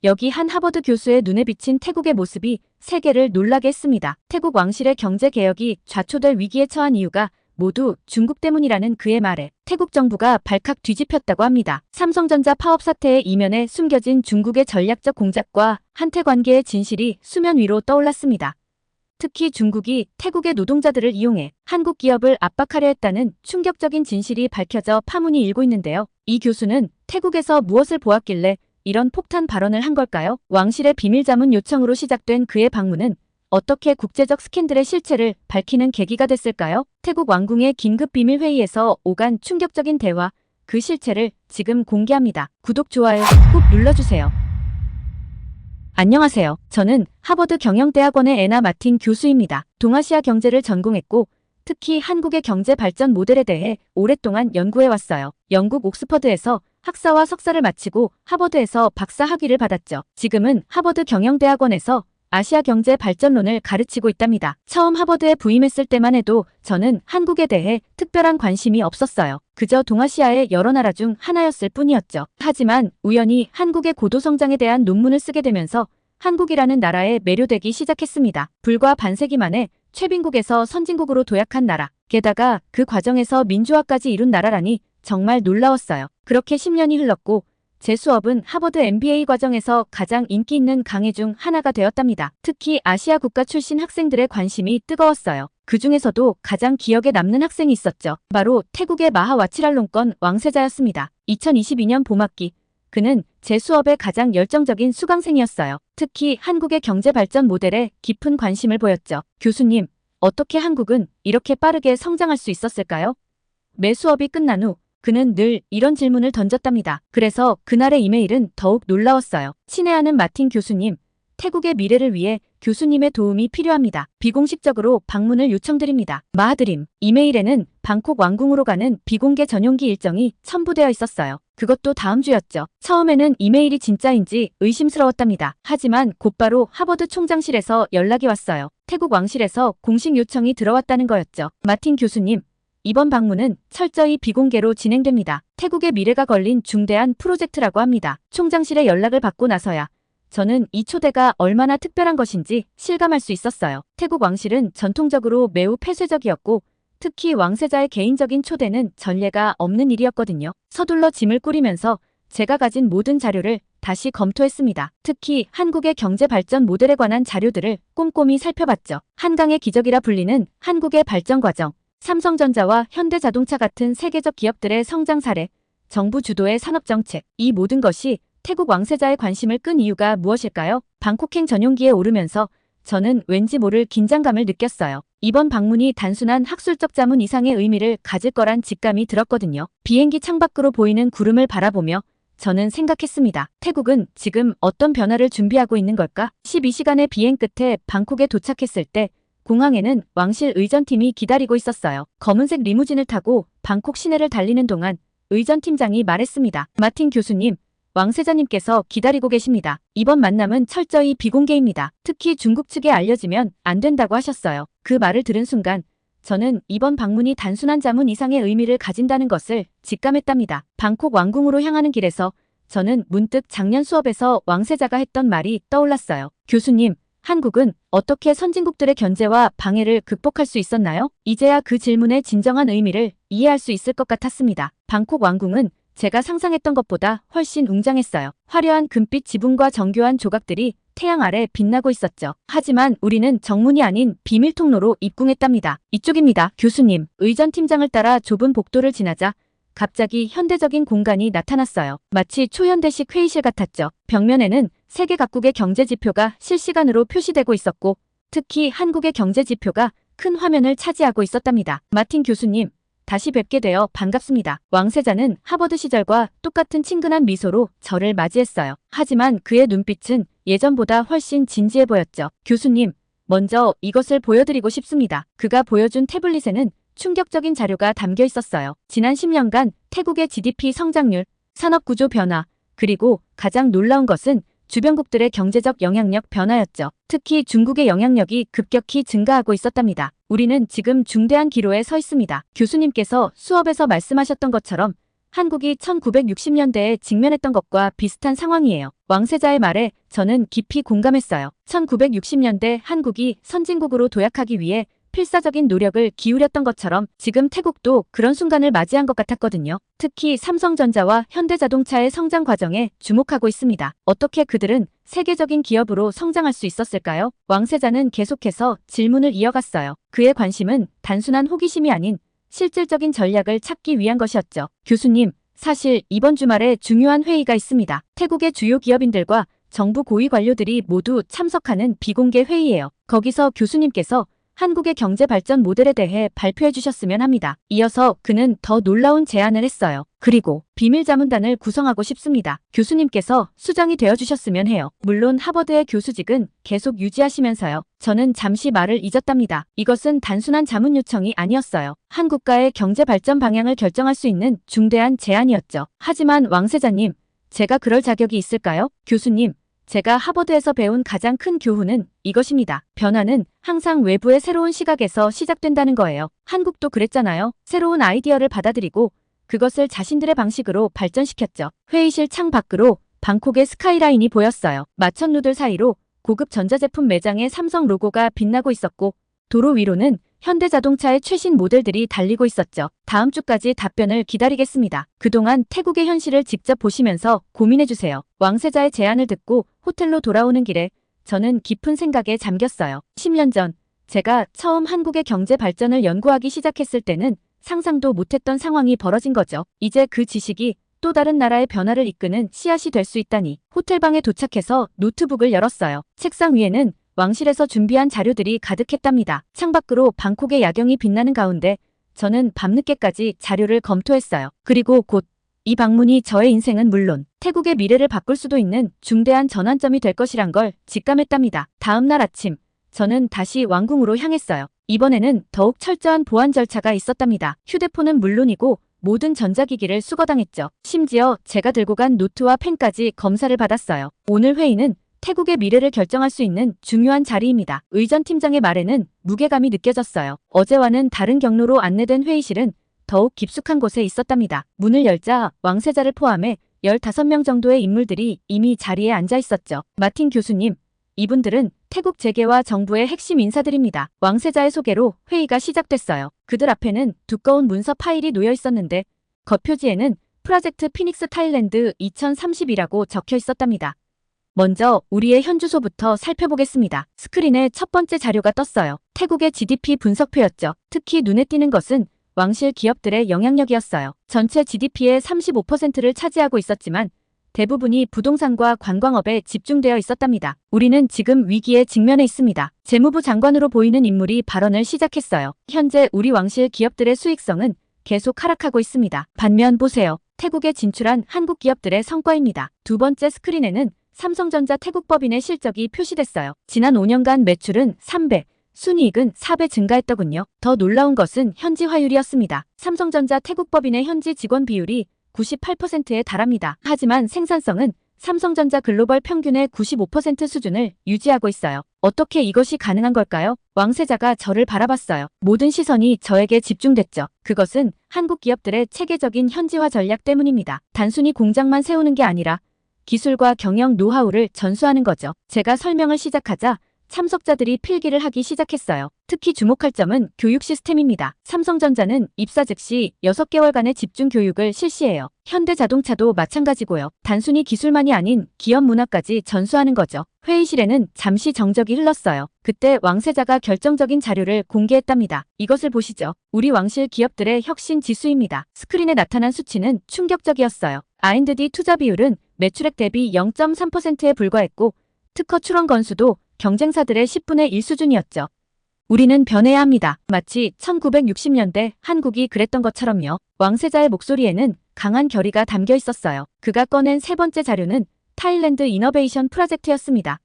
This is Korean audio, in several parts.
여기 한 하버드 교수의 눈에 비친 태국의 모습이 세계를 놀라게 했습니다. 태국 왕실의 경제 개혁이 좌초될 위기에 처한 이유가 모두 중국 때문이라는 그의 말에 태국 정부가 발칵 뒤집혔다고 합니다. 삼성전자 파업 사태의 이면에 숨겨진 중국의 전략적 공작과 한태 관계의 진실이 수면 위로 떠올랐습니다. 특히 중국이 태국의 노동자들을 이용해 한국 기업을 압박하려 했다는 충격적인 진실이 밝혀져 파문이 일고 있는데요. 이 교수는 태국에서 무엇을 보았길래 이런 폭탄 발언을 한 걸까요? 왕실의 비밀자문 요청으로 시작된 그의 방문은 어떻게 국제적 스캔들의 실체를 밝히는 계기가 됐을까요? 태국 왕궁의 긴급 비밀 회의에서 오간 충격적인 대화, 그 실체를 지금 공개합니다. 구독, 좋아요 꾹 눌러주세요. 안녕하세요. 저는 하버드 경영대학원의 애나 마틴 교수입니다. 동아시아 경제를 전공했고 특히 한국의 경제 발전 모델에 대해 오랫동안 연구해왔어요. 영국 옥스퍼드에서 학사와 석사를 마치고 하버드에서 박사 학위를 받았죠. 지금은 하버드 경영대학원에서 아시아 경제 발전론을 가르치고 있답니다. 처음 하버드에 부임했을 때만 해도 저는 한국에 대해 특별한 관심이 없었어요. 그저 동아시아의 여러 나라 중 하나였을 뿐이었죠. 하지만 우연히 한국의 고도 성장에 대한 논문을 쓰게 되면서 한국이라는 나라에 매료되기 시작했습니다. 불과 반세기 만에 최빈국에서 선진국으로 도약한 나라, 게다가 그 과정에서 민주화까지 이룬 나라라니 정말 놀라웠어요. 그렇게 10년이 흘렀고 제 수업은 하버드 MBA 과정에서 가장 인기 있는 강의 중 하나가 되었답니다. 특히 아시아 국가 출신 학생들의 관심이 뜨거웠어요. 그 중에서도 가장 기억에 남는 학생이 있었죠. 바로 태국의 마하 와치랄롱권 왕세자였습니다. 2022년 봄학기, 그는 제 수업의 가장 열정적인 수강생이었어요. 특히 한국의 경제 발전 모델에 깊은 관심을 보였죠. 교수님, 어떻게 한국은 이렇게 빠르게 성장할 수 있었을까요? 매 수업이 끝난 후 그는 늘 이런 질문을 던졌답니다. 그래서 그날의 이메일은 더욱 놀라웠어요. 친애하는 마틴 교수님, 태국의 미래를 위해 교수님의 도움이 필요합니다. 비공식적으로 방문을 요청드립니다. 마하드림. 이메일에는 방콕 왕궁으로 가는 비공개 전용기 일정이 첨부되어 있었어요. 그것도 다음 주였죠. 처음에는 이메일이 진짜인지 의심스러웠답니다. 하지만 곧바로 하버드 총장실에서 연락이 왔어요. 태국 왕실에서 공식 요청이 들어왔다는 거였죠. 마틴 교수님, 이번 방문은 철저히 비공개로 진행됩니다. 태국의 미래가 걸린 중대한 프로젝트라고 합니다. 총장실의 연락을 받고 나서야 저는 이 초대가 얼마나 특별한 것인지 실감할 수 있었어요. 태국 왕실은 전통적으로 매우 폐쇄적이었고 특히 왕세자의 개인적인 초대는 전례가 없는 일이었거든요. 서둘러 짐을 꾸리면서 제가 가진 모든 자료를 다시 검토했습니다. 특히 한국의 경제 발전 모델에 관한 자료들을 꼼꼼히 살펴봤죠. 한강의 기적이라 불리는 한국의 발전 과정, 삼성전자와 현대자동차 같은 세계적 기업들의 성장 사례, 정부 주도의 산업정책, 이 모든 것이 태국 왕세자의 관심을 끈 이유가 무엇일까요? 방콕행 전용기에 오르면서 저는 왠지 모를 긴장감을 느꼈어요. 이번 방문이 단순한 학술적 자문 이상의 의미를 가질 거란 직감이 들었거든요. 비행기 창밖으로 보이는 구름을 바라보며 저는 생각했습니다. 태국은 지금 어떤 변화를 준비하고 있는 걸까? 12시간의 비행 끝에 방콕에 도착했을 때 공항에는 왕실 의전팀이 기다리고 있었어요. 검은색 리무진을 타고 방콕 시내를 달리는 동안 의전팀장이 말했습니다. 마틴 교수님, 왕세자님께서 기다리고 계십니다. 이번 만남은 철저히 비공개입니다. 특히 중국 측에 알려지면 안 된다고 하셨어요. 그 말을 들은 순간 저는 이번 방문이 단순한 자문 이상의 의미를 가진다는 것을 직감했답니다. 방콕 왕궁으로 향하는 길에서 저는 문득 작년 수업에서 왕세자가 했던 말이 떠올랐어요. 교수님, 한국은 어떻게 선진국들의 견제와 방해를 극복할 수 있었나요? 이제야 그 질문의 진정한 의미를 이해할 수 있을 것 같았습니다. 방콕 왕궁은 제가 상상했던 것보다 훨씬 웅장했어요. 화려한 금빛 지붕과 정교한 조각들이 태양 아래 빛나고 있었죠. 하지만 우리는 정문이 아닌 비밀 통로로 입궁했답니다. 이쪽입니다, 교수님. 의전팀장을 따라 좁은 복도를 지나자 갑자기 현대적인 공간이 나타났어요. 마치 초현대식 회의실 같았죠. 벽면에는 세계 각국의 경제 지표가 실시간으로 표시되고 있었고 특히 한국의 경제 지표가 큰 화면을 차지하고 있었답니다. 마틴 교수님, 다시 뵙게 되어 반갑습니다. 왕세자는 하버드 시절과 똑같은 친근한 미소로 저를 맞이했어요. 하지만 그의 눈빛은 예전보다 훨씬 진지해 보였죠. 교수님, 먼저 이것을 보여드리고 싶습니다. 그가 보여준 태블릿에는 충격적인 자료가 담겨 있었어요. 지난 10년간 태국의 GDP 성장률, 산업구조 변화, 그리고 가장 놀라운 것은 주변국들의 경제적 영향력 변화였죠. 특히 중국의 영향력이 급격히 증가하고 있었답니다. 우리는 지금 중대한 기로에 서 있습니다. 교수님께서 수업에서 말씀하셨던 것처럼 한국이 1960년대에 직면했던 것과 비슷한 상황이에요. 왕세자의 말에 저는 깊이 공감했어요. 1960년대 한국이 선진국으로 도약하기 위해 필사적인 노력을 기울였던 것처럼 지금 태국도 그런 순간을 맞이한 것 같았거든요. 특히 삼성전자와 현대자동차의 성장 과정에 주목하고 있습니다. 어떻게 그들은 세계적인 기업으로 성장할 수 있었을까요? 왕세자는 계속해서 질문을 이어갔어요. 그의 관심은 단순한 호기심이 아닌 실질적인 전략을 찾기 위한 것이었죠. 교수님, 사실 이번 주말에 중요한 회의가 있습니다. 태국의 주요 기업인들과 정부 고위 관료들이 모두 참석하는 비공개 회의예요. 거기서 교수님께서 한국의 경제 발전 모델에 대해 발표해 주셨으면 합니다. 이어서 그는 더 놀라운 제안을 했어요. 그리고 비밀 자문단을 구성하고 싶습니다. 교수님께서 수장이 되어 주셨으면 해요. 물론 하버드의 교수직은 계속 유지하시면서요. 저는 잠시 말을 잊었답니다. 이것은 단순한 자문 요청이 아니었어요. 한 국가의 경제 발전 방향을 결정할 수 있는 중대한 제안이었죠. 하지만 왕세자님, 제가 그럴 자격이 있을까요? 교수님, 제가 하버드에서 배운 가장 큰 교훈은 이것입니다. 변화는 항상 외부의 새로운 시각에서 시작된다는 거예요. 한국도 그랬잖아요. 새로운 아이디어를 받아들이고 그것을 자신들의 방식으로 발전시켰죠. 회의실 창 밖으로 방콕의 스카이라인이 보였어요. 마천루들 사이로 고급 전자제품 매장의 삼성 로고가 빛나고 있었고 도로 위로는 현대자동차의 최신 모델들이 달리고 있었죠. 다음 주까지 답변을 기다리겠습니다. 그동안 태국의 현실을 직접 보시면서 고민해주세요. 왕세자의 제안을 듣고 호텔로 돌아오는 길에 저는 깊은 생각에 잠겼어요. 10년 전 제가 처음 한국의 경제 발전을 연구하기 시작했을 때는 상상도 못했던 상황이 벌어진 거죠. 이제 그 지식이 또 다른 나라의 변화를 이끄는 씨앗이 될 수 있다니. 호텔방에 도착해서 노트북을 열었어요. 책상 위에는 왕실에서 준비한 자료들이 가득했답니다. 창밖으로 방콕의 야경이 빛나는 가운데 저는 밤늦게까지 자료를 검토했어요. 그리고 곧 이 방문이 저의 인생은 물론 태국의 미래를 바꿀 수도 있는 중대한 전환점이 될 것이란 걸 직감했답니다. 다음 날 아침 저는 다시 왕궁으로 향했어요. 이번에는 더욱 철저한 보안 절차가 있었답니다. 휴대폰은 물론이고 모든 전자기기를 수거당했죠. 심지어 제가 들고 간 노트와 펜까지 검사를 받았어요. 오늘 회의는 태국의 미래를 결정할 수 있는 중요한 자리입니다. 의전팀장의 말에는 무게감이 느껴졌어요. 어제와는 다른 경로로 안내된 회의실은 더욱 깊숙한 곳에 있었답니다. 문을 열자 왕세자를 포함해 15명 정도의 인물들이 이미 자리에 앉아 있었죠. 마틴 교수님, 이분들은 태국 재계와 정부의 핵심 인사들입니다. 왕세자의 소개로 회의가 시작됐어요. 그들 앞에는 두꺼운 문서 파일이 놓여 있었는데 겉표지에는 프로젝트 피닉스 타일랜드 2030이라고 적혀 있었답니다. 먼저 우리의 현주소부터 살펴보겠습니다. 스크린에 첫 번째 자료가 떴어요. 태국의 GDP 분석표였죠. 특히 눈에 띄는 것은 왕실 기업들의 영향력이었어요. 전체 GDP의 35%를 차지하고 있었지만 대부분이 부동산과 관광업에 집중되어 있었답니다. 우리는 지금 위기에 직면해 있습니다. 재무부 장관으로 보이는 인물이 발언을 시작했어요. 현재 우리 왕실 기업들의 수익성은 계속 하락하고 있습니다. 반면 보세요. 태국에 진출한 한국 기업들의 성과입니다. 두 번째 스크린에는 삼성전자 태국법인의 실적이 표시됐어요. 지난 5년간 매출은 3배, 순이익은 4배 증가했더군요. 더 놀라운 것은 현지 화율이었습니다. 삼성전자 태국법인의 현지 직원 비율이 98%에 달합니다. 하지만 생산성은 삼성전자 글로벌 평균의 95% 수준을 유지하고 있어요. 어떻게 이것이 가능한 걸까요? 왕세자가 저를 바라봤어요. 모든 시선이 저에게 집중됐죠. 그것은 한국 기업들의 체계적인 현지화 전략 때문입니다. 단순히 공장만 세우는 게 아니라 기술과 경영 노하우를 전수하는 거죠. 제가 설명을 시작하자 참석자들이 필기를 하기 시작했어요. 특히 주목할 점은 교육 시스템입니다. 삼성전자는 입사 즉시 6개월간의 집중 교육을 실시해요. 현대자동차도 마찬가지고요. 단순히 기술만이 아닌 기업 문화까지 전수하는 거죠. 회의실에는 잠시 정적이 흘렀어요. 그때 왕세자가 결정적인 자료를 공개했답니다. 이것을 보시죠. 우리 왕실 기업들의 혁신 지수입니다. 스크린에 나타난 수치는 충격적이었어요. R&D 투자 비율은 매출액 대비 0.3%에 불과했고 특허 출원 건수도 경쟁사들의 10분의 1 수준이었죠. 우리는 변해야 합니다. 마치 1960년대 한국이 그랬던 것처럼요. 왕세자의 목소리에는 강한 결의가 담겨 있었어요. 그가 꺼낸 세 번째 자료는 타일랜드 이너베이션 프로젝트였습니다.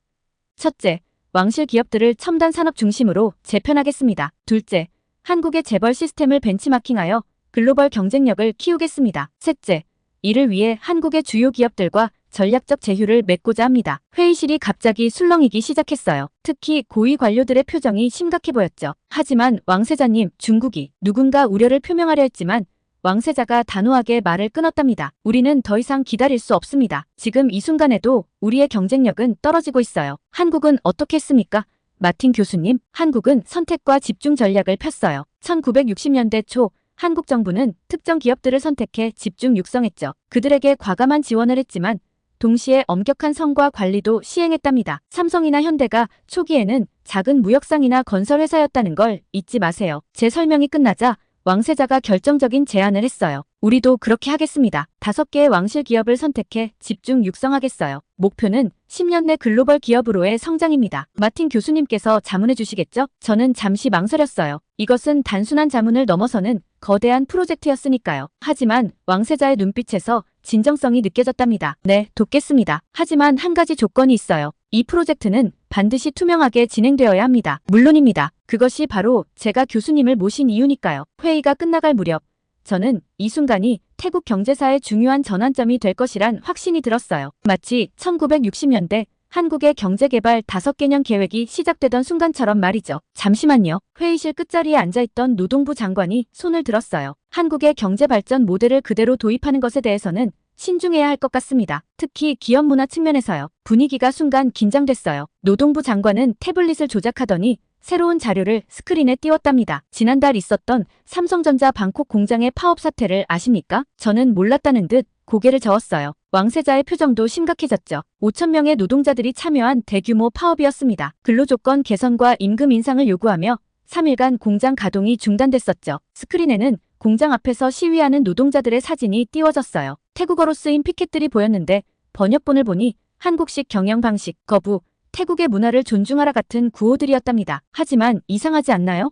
첫째, 왕실 기업들을 첨단 산업 중심으로 재편하겠습니다. 둘째, 한국의 재벌 시스템을 벤치마킹하여 글로벌 경쟁력을 키우겠습니다. 셋째, 이를 위해 한국의 주요 기업들과 전략적 제휴를 맺고자 합니다. 회의실이 갑자기 술렁이기 시작했어요. 특히 고위 관료들의 표정이 심각해 보였죠. 하지만 왕세자님, 중국이 누군가 우려를 표명하려 했지만 왕세자가 단호하게 말을 끊었답니다. 우리는 더 이상 기다릴 수 없습니다. 지금 이 순간에도 우리의 경쟁력은 떨어지고 있어요. 한국은 어떻게 했습니까? 마틴 교수님, 한국은 선택과 집중 전략을 폈어요. 1960년대 초 한국 정부는 특정 기업들을 선택해 집중 육성했죠. 그들에게 과감한 지원을 했지만 동시에 엄격한 성과 관리도 시행했답니다. 삼성이나 현대가 초기에는 작은 무역상이나 건설회사였다는 걸 잊지 마세요. 제 설명이 끝나자 왕세자가 결정적인 제안을 했어요. 우리도 그렇게 하겠습니다. 5개의 왕실 기업을 선택해 집중 육성하겠어요. 목표는 10년 내 글로벌 기업으로의 성장입니다. 마틴 교수님께서 자문해 주시겠죠? 저는 잠시 망설였어요. 이것은 단순한 자문을 넘어서는 거대한 프로젝트였으니까요. 하지만 왕세자의 눈빛에서 진정성이 느껴졌답니다. 네, 돕겠습니다. 하지만 한 가지 조건이 있어요. 이 프로젝트는 반드시 투명하게 진행되어야 합니다. 물론입니다. 그것이 바로 제가 교수님을 모신 이유니까요. 회의가 끝나갈 무렵 저는 이 순간이 태국 경제사의 중요한 전환점이 될 것이란 확신이 들었어요. 마치 1960년대 한국의 경제개발 5개년 계획이 시작되던 순간처럼 말이죠. 잠시만요. 회의실 끝자리에 앉아있던 노동부 장관이 손을 들었어요. 한국의 경제발전 모델을 그대로 도입하는 것에 대해서는 신중해야 할 것 같습니다. 특히 기업 문화 측면에서요. 분위기가 순간 긴장됐어요. 노동부 장관은 태블릿을 조작하더니 새로운 자료를 스크린에 띄웠답니다. 지난달 있었던 삼성전자 방콕 공장의 파업 사태를 아십니까? 저는 몰랐다는 듯 고개를 저었어요. 왕세자의 표정도 심각해졌죠. 5,000명의 노동자들이 참여한 대규모 파업이었습니다. 근로조건 개선과 임금 인상을 요구하며 3일간 공장 가동이 중단됐었죠. 스크린에는 공장 앞에서 시위하는 노동자들의 사진이 띄워졌어요. 태국어로 쓰인 피켓들이 보였는데 번역본을 보니 한국식 경영 방식, 거부, 태국의 문화를 존중하라 같은 구호들이었답니다. 하지만 이상하지 않나요?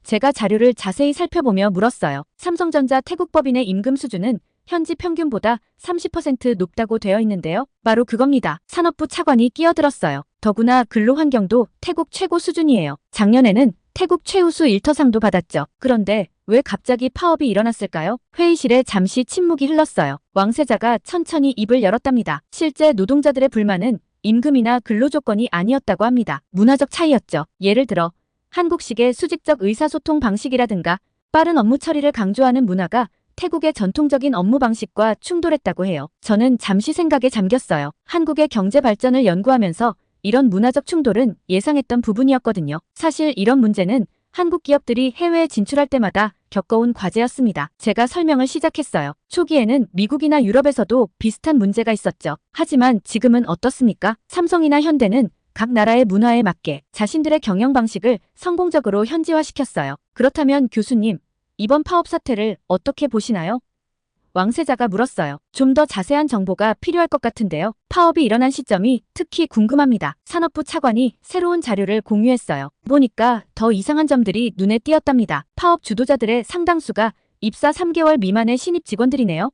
제가 자료를 자세히 살펴보며 물었어요. 삼성전자 태국 법인의 임금 수준은 현지 평균보다 30% 높다고 되어 있는데요. 바로 그겁니다. 산업부 차관이 끼어들었어요. 더구나 근로환경도 태국 최고 수준이에요. 작년에는 태국 최우수 일터상도 받았죠. 그런데 왜 갑자기 파업이 일어났을까요? 회의실에 잠시 침묵이 흘렀어요. 왕세자가 천천히 입을 열었답니다. 실제 노동자들의 불만은 임금이나 근로조건이 아니었다고 합니다. 문화적 차이였죠. 예를 들어 한국식의 수직적 의사소통 방식이라든가 빠른 업무 처리를 강조하는 문화가 태국의 전통적인 업무 방식과 충돌했다고 해요. 저는 잠시 생각에 잠겼어요. 한국의 경제 발전을 연구하면서 이런 문화적 충돌은 예상했던 부분이었거든요. 사실 이런 문제는 한국 기업들이 해외에 진출할 때마다 겪어온 과제였습니다. 제가 설명을 시작했어요. 초기에는 미국이나 유럽에서도 비슷한 문제가 있었죠. 하지만 지금은 어떻습니까? 삼성이나 현대는 각 나라의 문화에 맞게 자신들의 경영 방식을 성공적으로 현지화시켰어요. 그렇다면 교수님, 이번 파업 사태를 어떻게 보시나요? 왕세자가 물었어요. 좀 더 자세한 정보가 필요할 것 같은데요. 파업이 일어난 시점이 특히 궁금합니다. 산업부 차관이 새로운 자료를 공유했어요. 보니까 더 이상한 점들이 눈에 띄었답니다. 파업 주도자들의 상당수가 입사 3개월 미만의 신입 직원들이네요.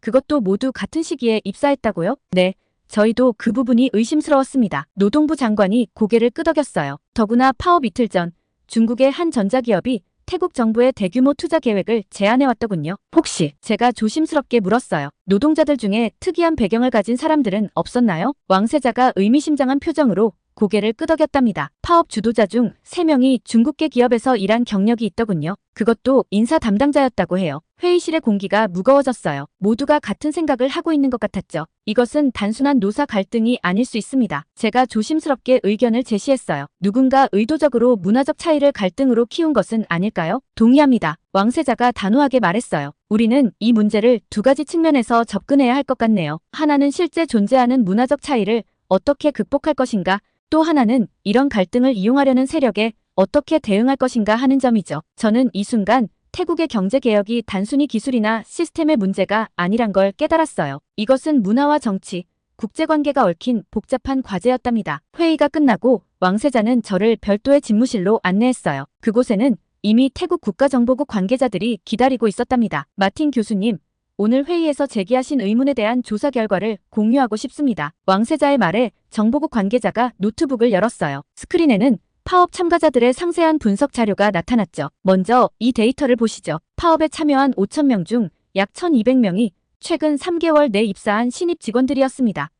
그것도 모두 같은 시기에 입사했다고요? 네. 저희도 그 부분이 의심스러웠습니다. 노동부 장관이 고개를 끄덕였어요. 더구나 파업 이틀 전 중국의 한 전자기업이 태국 정부의 대규모 투자 계획을 제안해왔더군요. 혹시 제가 조심스럽게 물었어요. 노동자들 중에 특이한 배경을 가진 사람들은 없었나요? 왕세자가 의미심장한 표정으로 고개를 끄덕였답니다. 파업 주도자 중 3명이 중국계 기업에서 일한 경력이 있더군요. 그것도 인사 담당자였다고 해요. 회의실의 공기가 무거워졌어요. 모두가 같은 생각을 하고 있는 것 같았죠. 이것은 단순한 노사 갈등이 아닐 수 있습니다. 제가 조심스럽게 의견을 제시했어요. 누군가 의도적으로 문화적 차이를 갈등으로 키운 것은 아닐까요? 동의합니다. 왕세자가 단호하게 말했어요. 우리는 이 문제를 2가지 측면에서 접근해야 할 것 같네요. 하나는 실제 존재하는 문화적 차이를 어떻게 극복할 것인가, 또 하나는 이런 갈등을 이용하려는 세력에 어떻게 대응할 것인가 하는 점이죠. 저는 이 순간 태국의 경제개혁이 단순히 기술이나 시스템의 문제가 아니란 걸 깨달았어요. 이것은 문화와 정치, 국제관계가 얽힌 복잡한 과제였답니다. 회의가 끝나고 왕세자는 저를 별도의 집무실로 안내했어요. 그곳에는 이미 태국 국가정보국 관계자들이 기다리고 있었답니다. 마틴 교수님, 오늘 회의에서 제기하신 의문에 대한 조사 결과를 공유하고 싶습니다. 왕세자의 말에 정보국 관계자가 노트북을 열었어요. 스크린에는 파업 참가자들의 상세한 분석 자료가 나타났죠. 먼저 이 데이터를 보시죠. 파업에 참여한 5,000명 중 약 1,200명이 최근 3개월 내 입사한 신입 직원들이었습니다.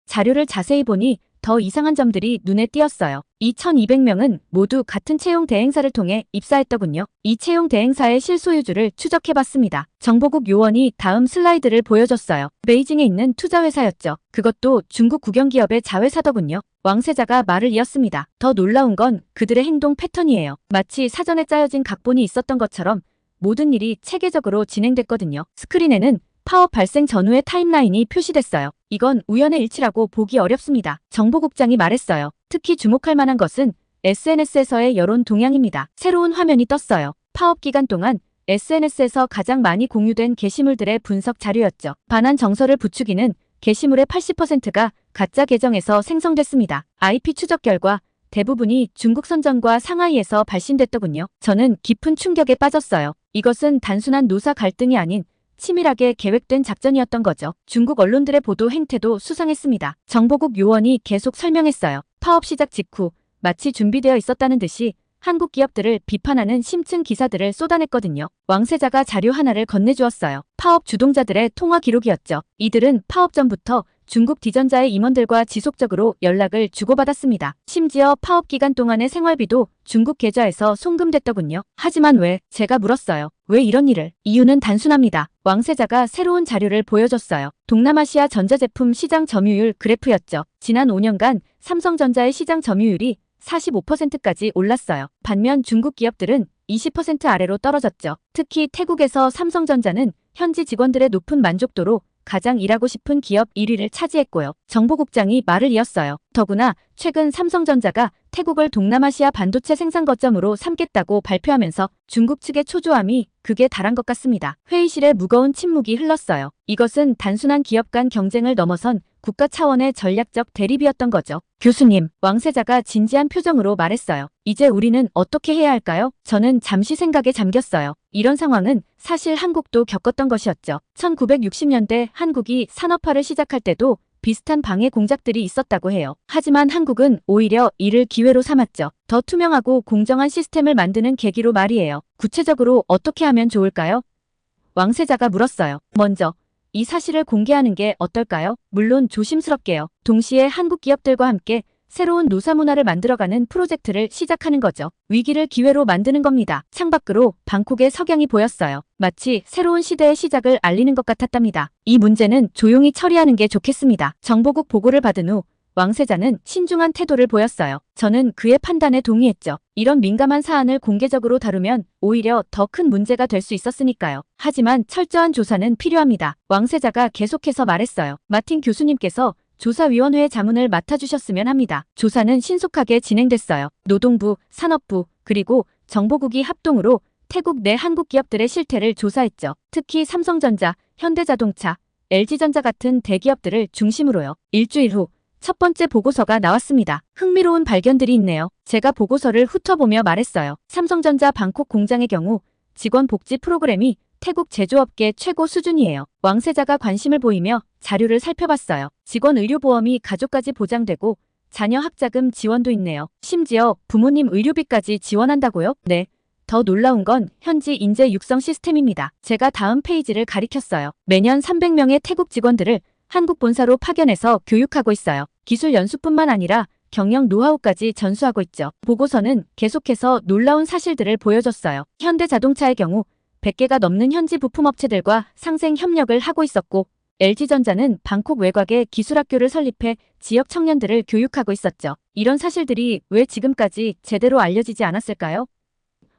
자료를 자세히 보니 더 이상한 점들이 눈에 띄었어요. 이 1200명은 모두 같은 채용 대행사를 통해 입사했더군요. 이 채용 대행사의 실소유주를 추적해봤습니다. 정보국 요원이 다음 슬라이드를 보여줬어요. 베이징에 있는 투자회사였죠. 그것도 중국 국영기업의 자회사더군요. 왕세자가 말을 이었습니다. 더 놀라운 건 그들의 행동 패턴이에요. 마치 사전에 짜여진 각본이 있었던 것처럼 모든 일이 체계적으로 진행됐거든요. 스크린에는 파업 발생 전후의 타임라인이 표시됐어요. 이건 우연의 일치라고 보기 어렵습니다. 정보국장이 말했어요. 특히 주목할 만한 것은 SNS에서의 여론 동향입니다. 새로운 화면이 떴어요. 파업 기간 동안 SNS에서 가장 많이 공유된 게시물들의 분석 자료였죠. 반환 정서를 부추기는 게시물의 80%가 가짜 계정에서 생성됐습니다. IP 추적 결과 대부분이 중국 선전과 상하이에서 발신됐더군요. 저는 깊은 충격에 빠졌어요. 이것은 단순한 노사 갈등이 아닌 치밀하게 계획된 작전이었던 거죠. 중국 언론들의 보도 행태도 수상했습니다. 정보국 요원이 계속 설명했어요. 파업 시작 직후 마치 준비되어 있었다는 듯이 한국 기업들을 비판하는 심층 기사들을 쏟아냈거든요. 왕세자가 자료 하나를 건네주었어요. 파업 주동자들의 통화 기록이었죠. 이들은 파업 전부터 중국 디전자의 임원들과 지속적으로 연락을 주고받았습니다. 심지어 파업 기간 동안의 생활비도 중국 계좌에서 송금됐더군요. 하지만 왜? 제가 물었어요. 왜 이런 일을? 이유는 단순합니다. 왕세자가 새로운 자료를 보여줬어요. 동남아시아 전자제품 시장 점유율 그래프였죠. 지난 5년간 삼성전자의 시장 점유율이 45%까지 올랐어요. 반면 중국 기업들은 20% 아래로 떨어졌죠. 특히 태국에서 삼성전자는 현지 직원들의 높은 만족도로 가장 일하고 싶은 기업 1위를 차지했고요. 정보국장이 말을 이었어요. 더구나 최근 삼성전자가 태국을 동남아시아 반도체 생산 거점으로 삼겠다고 발표하면서 중국 측의 초조함이 극에 달한 것 같습니다. 회의실에 무거운 침묵이 흘렀어요. 이것은 단순한 기업 간 경쟁을 넘어선 국가 차원의 전략적 대립이었던 거죠. 교수님, 왕세자가 진지한 표정으로 말했어요. 이제 우리는 어떻게 해야 할까요? 저는 잠시 생각에 잠겼어요. 이런 상황은 사실 한국도 겪었던 것이었죠. 1960년대 한국이 산업화를 시작할 때도 비슷한 방해 공작들이 있었다고 해요. 하지만 한국은 오히려 이를 기회로 삼았죠. 더 투명하고 공정한 시스템을 만드는 계기로 말이에요. 구체적으로 어떻게 하면 좋을까요? 왕세자가 물었어요. 먼저 이 사실을 공개하는 게 어떨까요? 물론 조심스럽게요. 동시에 한국 기업들과 함께 새로운 노사 문화를 만들어가는 프로젝트를 시작하는 거죠. 위기를 기회로 만드는 겁니다. 창밖으로 방콕의 석양이 보였어요. 마치 새로운 시대의 시작을 알리는 것 같았답니다. 이 문제는 조용히 처리하는 게 좋겠습니다. 정보국 보고를 받은 후 왕세자는 신중한 태도를 보였어요. 저는 그의 판단에 동의했죠. 이런 민감한 사안을 공개적으로 다루면 오히려 더 큰 문제가 될 수 있었으니까요. 하지만 철저한 조사는 필요합니다. 왕세자가 계속해서 말했어요. 마틴 교수님께서 조사위원회의 자문을 맡아주셨으면 합니다. 조사는 신속하게 진행됐어요. 노동부, 산업부, 그리고 정보국이 합동으로 태국 내 한국 기업들의 실태를 조사했죠. 특히 삼성전자, 현대자동차, LG전자 같은 대기업들을 중심으로요. 일주일 후 첫 번째 보고서가 나왔습니다. 흥미로운 발견들이 있네요. 제가 보고서를 훑어보며 말했어요. 삼성전자 방콕 공장의 경우 직원 복지 프로그램이 태국 제조업계 최고 수준이에요. 왕세자가 관심을 보이며 자료를 살펴봤어요. 직원 의료보험이 가족까지 보장되고 자녀 학자금 지원도 있네요. 심지어 부모님 의료비까지 지원한다고요? 네. 더 놀라운 건 현지 인재 육성 시스템입니다. 제가 다음 페이지를 가리켰어요. 매년 300명의 태국 직원들을 한국 본사로 파견해서 교육하고 있어요. 기술 연수뿐만 아니라 경영 노하우까지 전수하고 있죠. 보고서는 계속해서 놀라운 사실들을 보여줬어요. 현대자동차의 경우 100개가 넘는 현지 부품업체들과 상생 협력을 하고 있었고 LG전자는 방콕 외곽에 기술학교를 설립해 지역 청년들을 교육하고 있었죠. 이런 사실들이 왜 지금까지 제대로 알려지지 않았을까요?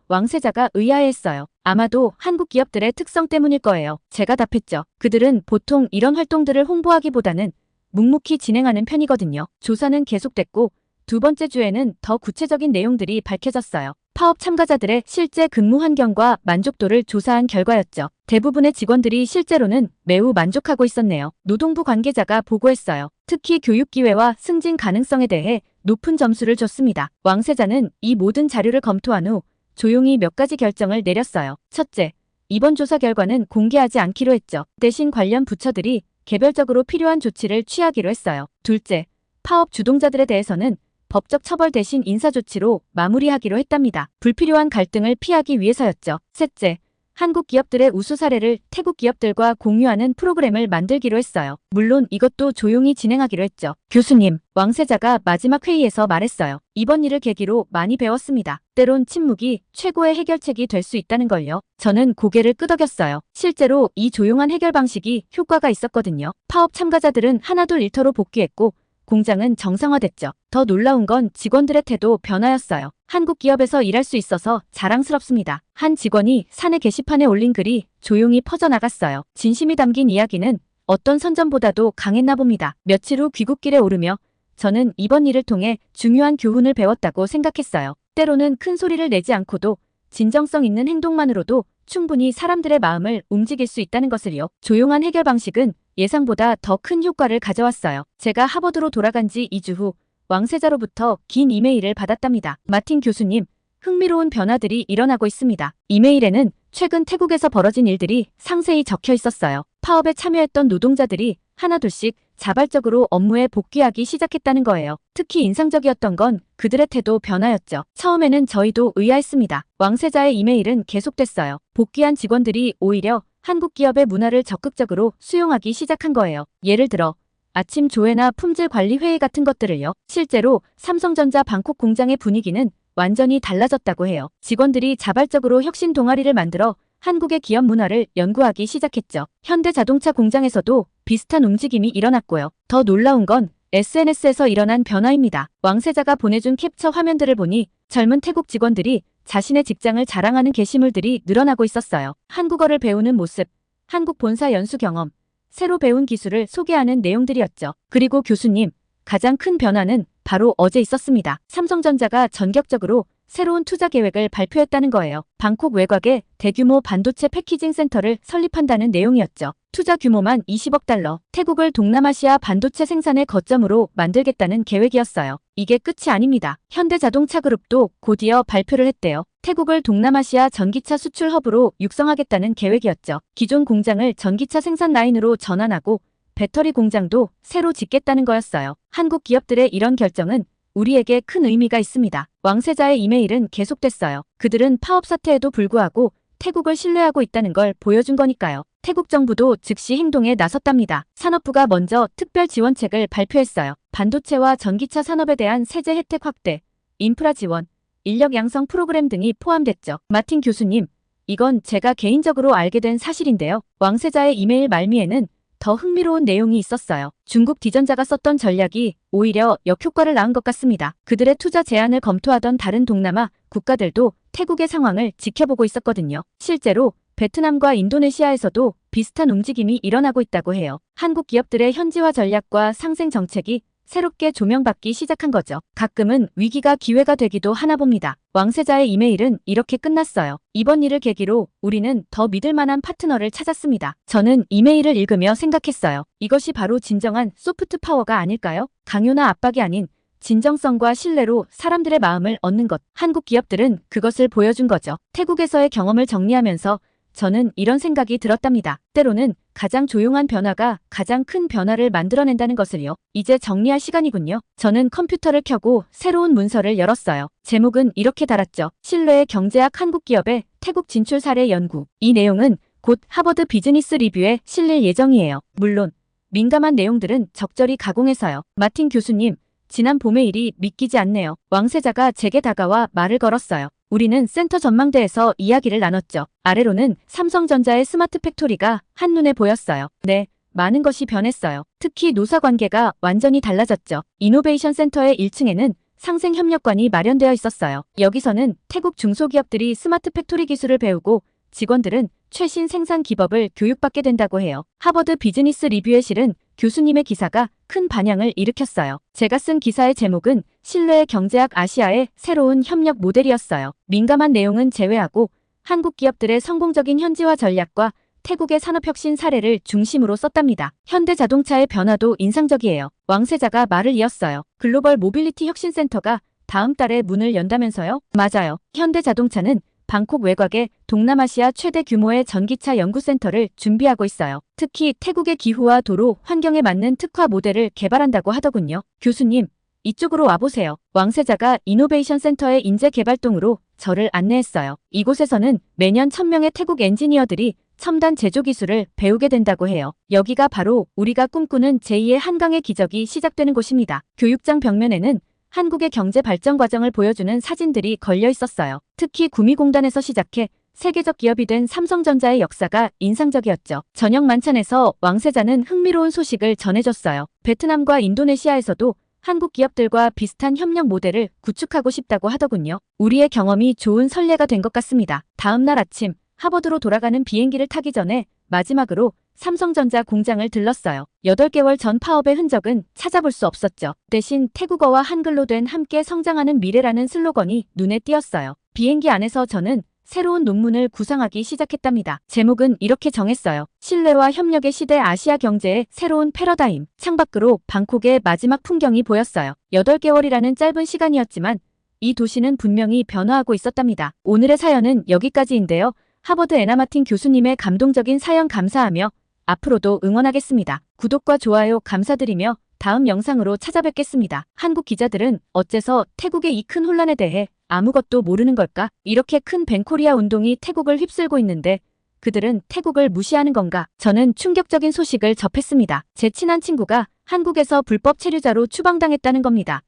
왕세자가 의아해했어요. 아마도 한국 기업들의 특성 때문일 거예요. 제가 답했죠. 그들은 보통 이런 활동들을 홍보하기보다는 묵묵히 진행하는 편이거든요. 조사는 계속됐고 두 번째 주에는 더 구체적인 내용들이 밝혀졌어요. 파업 참가자들의 실제 근무 환경과 만족도를 조사한 결과였죠. 대부분의 직원들이 실제로는 매우 만족하고 있었네요. 노동부 관계자가 보고했어요. 특히 교육 기회와 승진 가능성에 대해 높은 점수를 줬습니다. 왕세자는 이 모든 자료를 검토한 후 조용히 몇 가지 결정을 내렸어요. 첫째, 이번 조사 결과는 공개하지 않기로 했죠. 대신 관련 부처들이 개별적으로 필요한 조치를 취하기로 했어요. 둘째, 파업 주동자들에 대해서는 법적 처벌 대신 인사조치로 마무리하기로 했답니다. 불필요한 갈등을 피하기 위해서였죠. 셋째, 한국 기업들의 우수 사례를 태국 기업들과 공유하는 프로그램을 만들기로 했어요. 물론 이것도 조용히 진행하기로 했죠. 교수님, 왕세자가 마지막 회의에서 말했어요. 이번 일을 계기로 많이 배웠습니다. 때론 침묵이 최고의 해결책이 될 수 있다는 걸요. 저는 고개를 끄덕였어요. 실제로 이 조용한 해결 방식이 효과가 있었거든요. 파업 참가자들은 하나둘 일터로 복귀했고 공장은 정상화됐죠. 더 놀라운 건 직원들의 태도 변화였어요. 한국 기업에서 일할 수 있어서 자랑스럽습니다. 한 직원이 사내 게시판에 올린 글이 조용히 퍼져나갔어요. 진심이 담긴 이야기는 어떤 선전보다도 강했나 봅니다. 며칠 후 귀국길에 오르며 저는 이번 일을 통해 중요한 교훈을 배웠다고 생각했어요. 때로는 큰 소리를 내지 않고도 진정성 있는 행동만으로도 충분히 사람들의 마음을 움직일 수 있다는 것을요. 조용한 해결 방식은 예상보다 더 큰 효과를 가져왔어요. 제가 하버드로 돌아간 지 2주 후 왕세자로부터 긴 이메일을 받았답니다. 마틴 교수님, 흥미로운 변화들이 일어나고 있습니다. 이메일에는 최근 태국에서 벌어진 일들이 상세히 적혀 있었어요. 파업에 참여했던 노동자들이 하나둘씩 자발적으로 업무에 복귀하기 시작했다는 거예요. 특히 인상적이었던 건 그들의 태도 변화였죠. 처음에는 저희도 의아했습니다. 왕세자의 이메일은 계속됐어요. 복귀한 직원들이 오히려 한국 기업의 문화를 적극적으로 수용하기 시작한 거예요. 예를 들어 아침 조회나 품질 관리 회의 같은 것들을요. 실제로 삼성전자 방콕 공장의 분위기는 완전히 달라졌다고 해요. 직원들이 자발적으로 혁신 동아리를 만들어 한국의 기업 문화를 연구하기 시작했죠. 현대자동차 공장에서도 비슷한 움직임이 일어났고요. 더 놀라운 건 SNS에서 일어난 변화입니다. 왕세자가 보내준 캡처 화면들을 보니 젊은 태국 직원들이 자신의 직장을 자랑하는 게시물들이 늘어나고 있었어요. 한국어를 배우는 모습, 한국 본사 연수 경험, 새로 배운 기술을 소개하는 내용들이었죠. 그리고 교수님, 가장 큰 변화는 바로 어제 있었습니다. 삼성전자가 전격적으로 새로운 투자 계획을 발표했다는 거예요. 방콕 외곽에 대규모 반도체 패키징 센터를 설립한다는 내용이었죠. 투자 규모만 20억 달러, 태국을 동남아시아 반도체 생산의 거점으로 만들겠다는 계획이었어요. 이게 끝이 아닙니다. 현대자동차 그룹도 곧이어 발표를 했대요. 태국을 동남아시아 전기차 수출 허브로 육성하겠다는 계획이었죠. 기존 공장을 전기차 생산 라인으로 전환하고 배터리 공장도 새로 짓겠다는 거였어요. 한국 기업들의 이런 결정은 우리에게 큰 의미가 있습니다. 왕세자의 이메일은 계속됐어요. 그들은 파업 사태에도 불구하고 태국을 신뢰하고 있다는 걸 보여준 거니까요. 태국 정부도 즉시 행동에 나섰답니다. 산업부가 먼저 특별 지원책을 발표했어요. 반도체와 전기차 산업에 대한 세제 혜택 확대, 인프라 지원, 인력 양성 프로그램 등이 포함됐죠. 마틴 교수님, 이건 제가 개인적으로 알게 된 사실인데요. 왕세자의 이메일 말미에는 더 흥미로운 내용이 있었어요. 중국 디전자가 썼던 전략이 오히려 역효과를 낳은 것 같습니다. 그들의 투자 제안을 검토하던 다른 동남아 국가들도 태국의 상황을 지켜보고 있었거든요. 실제로 베트남과 인도네시아에서도 비슷한 움직임이 일어나고 있다고 해요. 한국 기업들의 현지화 전략과 상생 정책이 새롭게 조명받기 시작한 거죠. 가끔은 위기가 기회가 되기도 하나 봅니다. 왕세자의 이메일은 이렇게 끝났어요. 이번 일을 계기로 우리는 더 믿을 만한 파트너를 찾았습니다. 저는 이메일을 읽으며 생각했어요. 이것이 바로 진정한 소프트 파워가 아닐까요? 강요나 압박이 아닌 진정성과 신뢰로 사람들의 마음을 얻는 것. 한국 기업들은 그것을 보여준 거죠. 태국에서의 경험을 정리하면서 저는 이런 생각이 들었답니다. 때로는 가장 조용한 변화가 가장 큰 변화를 만들어낸다는 것을요. 이제 정리할 시간이군요. 저는 컴퓨터를 켜고 새로운 문서를 열었어요. 제목은 이렇게 달았죠. 신뢰의 경제학 한국 기업의 태국 진출 사례 연구. 이 내용은 곧 하버드 비즈니스 리뷰에 실릴 예정이에요. 물론 민감한 내용들은 적절히 가공해서요. 마틴 교수님, 지난 봄의 일이 믿기지 않네요. 왕세자가 제게 다가와 말을 걸었어요. 우리는 센터 전망대에서 이야기를 나눴죠. 아래로는 삼성전자의 스마트 팩토리가 한눈에 보였어요. 네, 많은 것이 변했어요. 특히 노사 관계가 완전히 달라졌죠. 이노베이션 센터의 1층에는 상생협력관이 마련되어 있었어요. 여기서는 태국 중소기업들이 스마트 팩토리 기술을 배우고 직원들은 최신 생산 기법을 교육받게 된다고 해요. 하버드 비즈니스 리뷰에 실은 교수님의 기사가 큰 반향을 일으켰어요. 제가 쓴 기사의 제목은 신뢰의 경제학 아시아의 새로운 협력 모델이었어요. 민감한 내용은 제외하고 한국 기업들의 성공적인 현지화 전략과 태국의 산업혁신 사례를 중심으로 썼답니다. 현대자동차의 변화도 인상적이에요. 왕세자가 말을 이었어요. 글로벌 모빌리티 혁신센터가 다음 달에 문을 연다면서요? 맞아요. 현대자동차는 방콕 외곽에 동남아시아 최대 규모의 전기차 연구센터를 준비하고 있어요. 특히 태국의 기후와 도로 환경에 맞는 특화 모델을 개발한다고 하더군요. 교수님, 이쪽으로 와보세요. 왕세자가 이노베이션 센터의 인재 개발동으로 저를 안내했어요. 이곳에서는 매년 1000명의 태국 엔지니어들이 첨단 제조 기술을 배우게 된다고 해요. 여기가 바로 우리가 꿈꾸는 제2의 한강의 기적이 시작되는 곳입니다. 교육장 벽면에는 한국의 경제 발전 과정을 보여주는 사진들이 걸려 있었어요. 특히 구미공단에서 시작해 세계적 기업이 된 삼성전자의 역사가 인상적이었죠. 저녁 만찬에서 왕세자는 흥미로운 소식을 전해줬어요. 베트남과 인도네시아에서도 한국 기업들과 비슷한 협력 모델을 구축하고 싶다고 하더군요. 우리의 경험이 좋은 선례가 된 것 같습니다. 다음 날 아침 하버드로 돌아가는 비행기를 타기 전에 마지막으로 삼성전자 공장을 들렀어요. 8개월 전 파업의 흔적은 찾아볼 수 없었죠. 대신 태국어와 한글로 된 함께 성장하는 미래라는 슬로건이 눈에 띄었어요. 비행기 안에서 저는 새로운 논문을 구상하기 시작했답니다. 제목은 이렇게 정했어요. 신뢰와 협력의 시대, 아시아 경제의 새로운 패러다임. 창밖으로 방콕의 마지막 풍경이 보였어요. 8개월이라는 짧은 시간이었지만 이 도시는 분명히 변화하고 있었답니다. 오늘의 사연은 여기까지인데요. 하버드 애나 마틴 교수님의 감동적인 사연 감사하며 앞으로도 응원하겠습니다. 구독과 좋아요 감사드리며 다음 영상으로 찾아뵙겠습니다. 한국 기자들은 어째서 태국의 이 큰 혼란에 대해 아무것도 모르는 걸까? 이렇게 큰 벤코리아 운동이 태국을 휩쓸고 있는데 그들은 태국을 무시하는 건가? 저는 충격적인 소식을 접했습니다. 제 친한 친구가 한국에서 불법 체류자로 추방당했다는 겁니다.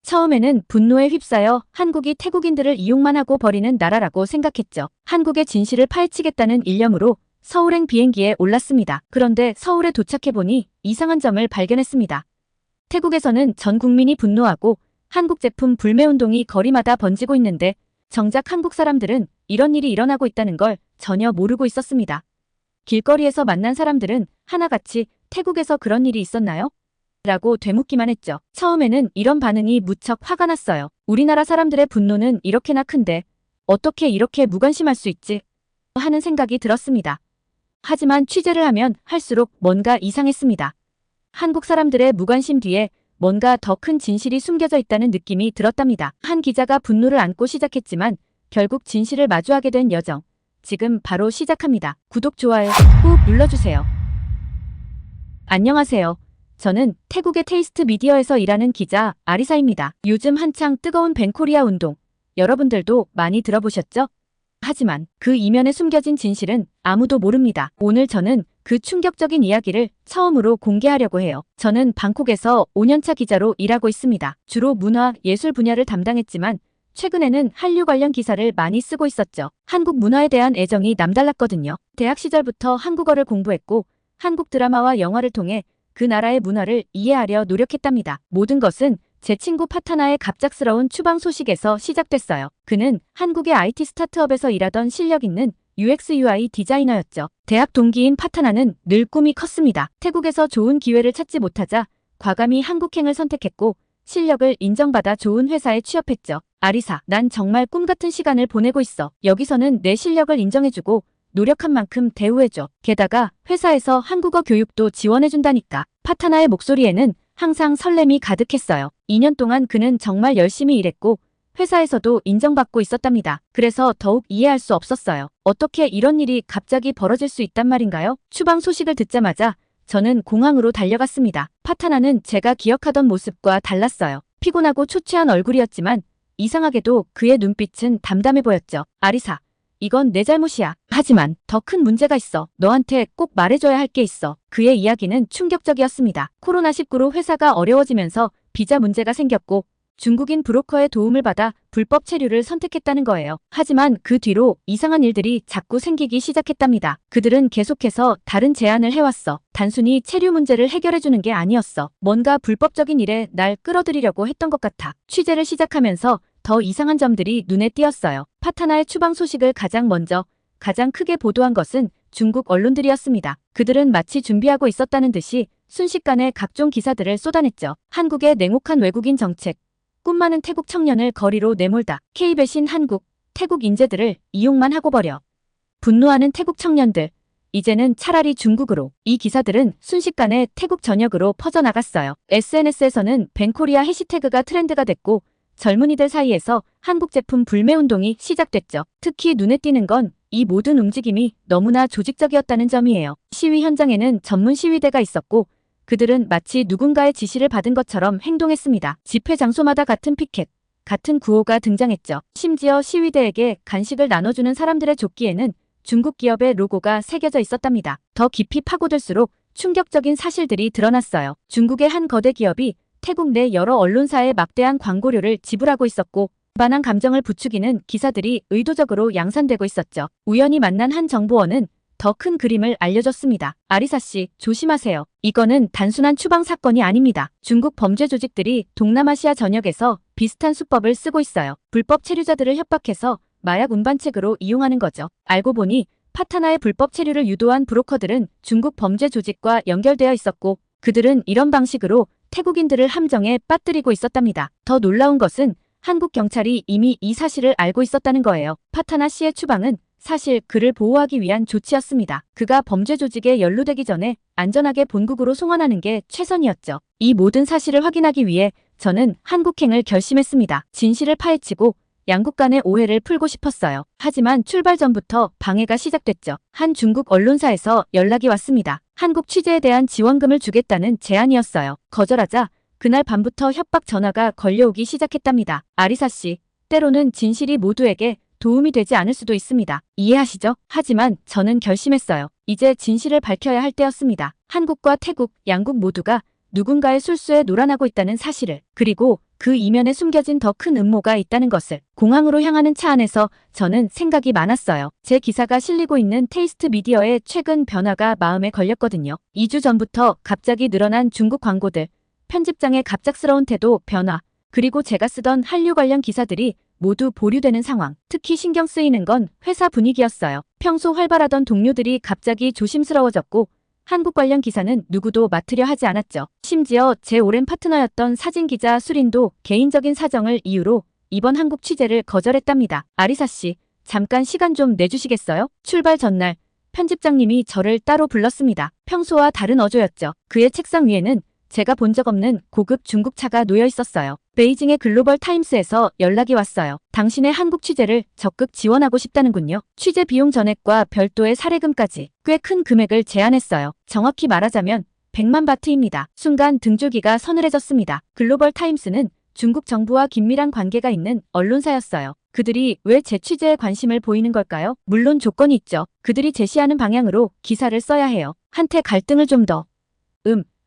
처음에는 분노에 휩싸여 한국이 태국인들을 이용만 하고 버리는 나라라고 생각했죠. 한국의 진실을 파헤치겠다는 일념으로 서울행 비행기에 올랐습니다. 그런데 서울에 도착해보니 이상한 점을 발견했습니다. 태국에서는 전 국민이 분노하고 한국 제품 불매운동이 거리마다 번지고 있는데 정작 한국 사람들은 이런 일이 일어나고 있다는 걸 전혀 모르고 있었습니다. 길거리에서 만난 사람들은 하나같이 태국에서 그런 일이 있었나요? 라고 되묻기만 했죠. 처음에는 이런 반응이 무척 화가 났어요. 우리나라 사람들의 분노는 이렇게나 큰데 어떻게 이렇게 무관심할 수 있지? 하는 생각이 들었습니다. 하지만 취재를 하면 할수록 뭔가 이상했습니다. 한국 사람들의 무관심 뒤에 뭔가 더 큰 진실이 숨겨져 있다는 느낌이 들었답니다. 한 기자가 분노를 안고 시작했지만 결국 진실을 마주하게 된 여정. 지금 바로 시작합니다. 구독, 좋아요 꾹 눌러주세요. 안녕하세요. 저는 태국의 테이스트 미디어에서 일하는 기자 아리사입니다. 요즘 한창 뜨거운 벤코리아 운동. 여러분들도 많이 들어보셨죠? 하지만 그 이면에 숨겨진 진실은 아무도 모릅니다. 오늘 저는 그 충격적인 이야기를 처음으로 공개하려고 해요. 저는 방콕에서 5년차 기자로 일하고 있습니다. 주로 문화, 예술 분야를 담당했지만 최근에는 한류 관련 기사를 많이 쓰고 있었죠. 한국 문화에 대한 애정이 남달랐거든요. 대학 시절부터 한국어를 공부했고 한국 드라마와 영화를 통해 그 나라의 문화를 이해하려 노력했답니다. 모든 것은 제 친구 파타나의 갑작스러운 추방 소식에서 시작됐어요. 그는 한국의 IT 스타트업에서 일하던 실력 있는 UX UI 디자이너였죠. 대학 동기인 파타나는 늘 꿈이 컸습니다. 태국에서 좋은 기회를 찾지 못하자 과감히 한국행을 선택했고 실력을 인정받아 좋은 회사에 취업했죠. 아리사, 난 정말 꿈같은 시간을 보내고 있어. 여기서는 내 실력을 인정해주고 노력한 만큼 대우해줘. 게다가 회사에서 한국어 교육도 지원해준다니까. 파타나의 목소리에는 항상 설렘이 가득했어요. 2년 동안 그는 정말 열심히 일했고 회사에서도 인정받고 있었답니다. 그래서 더욱 이해할 수 없었어요. 어떻게 이런 일이 갑자기 벌어질 수 있단 말인가요? 추방 소식을 듣자마자 저는 공항으로 달려갔습니다. 파타나는 제가 기억하던 모습과 달랐어요. 피곤하고 초췌한 얼굴이었지만 이상하게도 그의 눈빛은 담담해 보였죠. 아리사, 이건 내 잘못이야. 하지만 더 큰 문제가 있어. 너한테 꼭 말해줘야 할 게 있어. 그의 이야기는 충격적이었습니다. 코로나19로 회사가 어려워지면서 비자 문제가 생겼고 중국인 브로커의 도움을 받아 불법 체류를 선택했다는 거예요. 하지만 그 뒤로 이상한 일들이 자꾸 생기기 시작했답니다. 그들은 계속해서 다른 제안을 해왔어. 단순히 체류 문제를 해결해주는 게 아니었어. 뭔가 불법적인 일에 날 끌어들이려고 했던 것 같아. 취재를 시작하면서 더 이상한 점들이 눈에 띄었어요. 파타나의 추방 소식을 가장 먼저, 가장 크게 보도한 것은 중국 언론들이었습니다. 그들은 마치 준비하고 있었다는 듯이 순식간에 각종 기사들을 쏟아냈죠. 한국의 냉혹한 외국인 정책, 꿈 많은 태국 청년을 거리로 내몰다. K배신 한국, 태국 인재들을 이용만 하고 버려. 분노하는 태국 청년들, 이제는 차라리 중국으로. 이 기사들은 순식간에 태국 전역으로 퍼져나갔어요. SNS에서는 벤코리아 해시태그가 트렌드가 됐고 젊은이들 사이에서 한국 제품 불매 운동이 시작됐죠. 특히 눈에 띄는 건 이 모든 움직임이 너무나 조직적이었다는 점이에요. 시위 현장에는 전문 시위대가 있었고 그들은 마치 누군가의 지시를 받은 것처럼 행동했습니다. 집회 장소마다 같은 피켓, 같은 구호가 등장했죠. 심지어 시위대에게 간식을 나눠주는 사람들의 조끼에는 중국 기업의 로고가 새겨져 있었답니다. 더 깊이 파고들수록 충격적인 사실들이 드러났어요. 중국의 한 거대 기업이 태국 내 여러 언론사에 막대한 광고료를 지불하고 있었고 반한 감정을 부추기는 기사들이 의도적으로 양산되고 있었죠. 우연히 만난 한 정보원은 더 큰 그림을 알려줬습니다. 아리사 씨, 조심하세요. 이거는 단순한 추방 사건이 아닙니다. 중국 범죄 조직들이 동남아시아 전역에서 비슷한 수법을 쓰고 있어요. 불법 체류자들을 협박해서 마약 운반책으로 이용하는 거죠. 알고 보니 파타나의 불법 체류를 유도한 브로커들은 중국 범죄 조직과 연결되어 있었고 그들은 이런 방식으로 태국인들을 함정에 빠뜨리고 있었답니다. 더 놀라운 것은 한국 경찰이 이미 이 사실을 알고 있었다는 거예요. 파타나 씨의 추방은 사실 그를 보호하기 위한 조치였습니다. 그가 범죄 조직에 연루되기 전에 안전하게 본국으로 송환하는 게 최선이었죠. 이 모든 사실을 확인하기 위해 저는 한국행을 결심했습니다. 진실을 파헤치고 양국 간의 오해를 풀고 싶었어요. 하지만 출발 전부터 방해가 시작됐죠. 한 중국 언론사에서 연락이 왔습니다. 한국 취재에 대한 지원금을 주겠다는 제안이었어요. 거절하자 그날 밤부터 협박 전화가 걸려오기 시작했답니다. 아리사 씨, 때로는 진실이 모두에게 도움이 되지 않을 수도 있습니다. 이해하시죠? 하지만 저는 결심했어요. 이제 진실을 밝혀야 할 때였습니다. 한국과 태국, 양국 모두가 누군가의 술수에 놀아나고 있다는 사실을, 그리고 그 이면에 숨겨진 더 큰 음모가 있다는 것을. 공항으로 향하는 차 안에서 저는 생각이 많았어요. 제 기사가 실리고 있는 테이스트 미디어의 최근 변화가 마음에 걸렸거든요. 2주 전부터 갑자기 늘어난 중국 광고들, 편집장의 갑작스러운 태도 변화, 그리고 제가 쓰던 한류 관련 기사들이 모두 보류되는 상황. 특히 신경 쓰이는 건 회사 분위기였어요. 평소 활발하던 동료들이 갑자기 조심스러워졌고 한국 관련 기사는 누구도 맡으려 하지 않았죠. 심지어 제 오랜 파트너였던 사진기자 수린도 개인적인 사정을 이유로 이번 한국 취재를 거절했답니다. 아리사 씨, 잠깐 시간 좀 내주시겠어요? 출발 전날 편집장님이 저를 따로 불렀습니다. 평소와 다른 어조였죠. 그의 책상 위에는 제가 본 적 없는 고급 중국차가 놓여 있었어요. 베이징의 글로벌 타임스에서 연락이 왔어요. 당신의 한국 취재를 적극 지원하고 싶다는군요. 취재 비용 전액과 별도의 사례금까지 꽤 큰 금액을 제안했어요. 정확히 말하자면 100만 바트입니다. 순간 등줄기가 서늘해졌습니다. 글로벌 타임스는 중국 정부와 긴밀한 관계가 있는 언론사였어요. 그들이 왜 제 취재에 관심을 보이는 걸까요? 물론 조건이 있죠. 그들이 제시하는 방향으로 기사를 써야 해요. 한때 갈등을 좀 더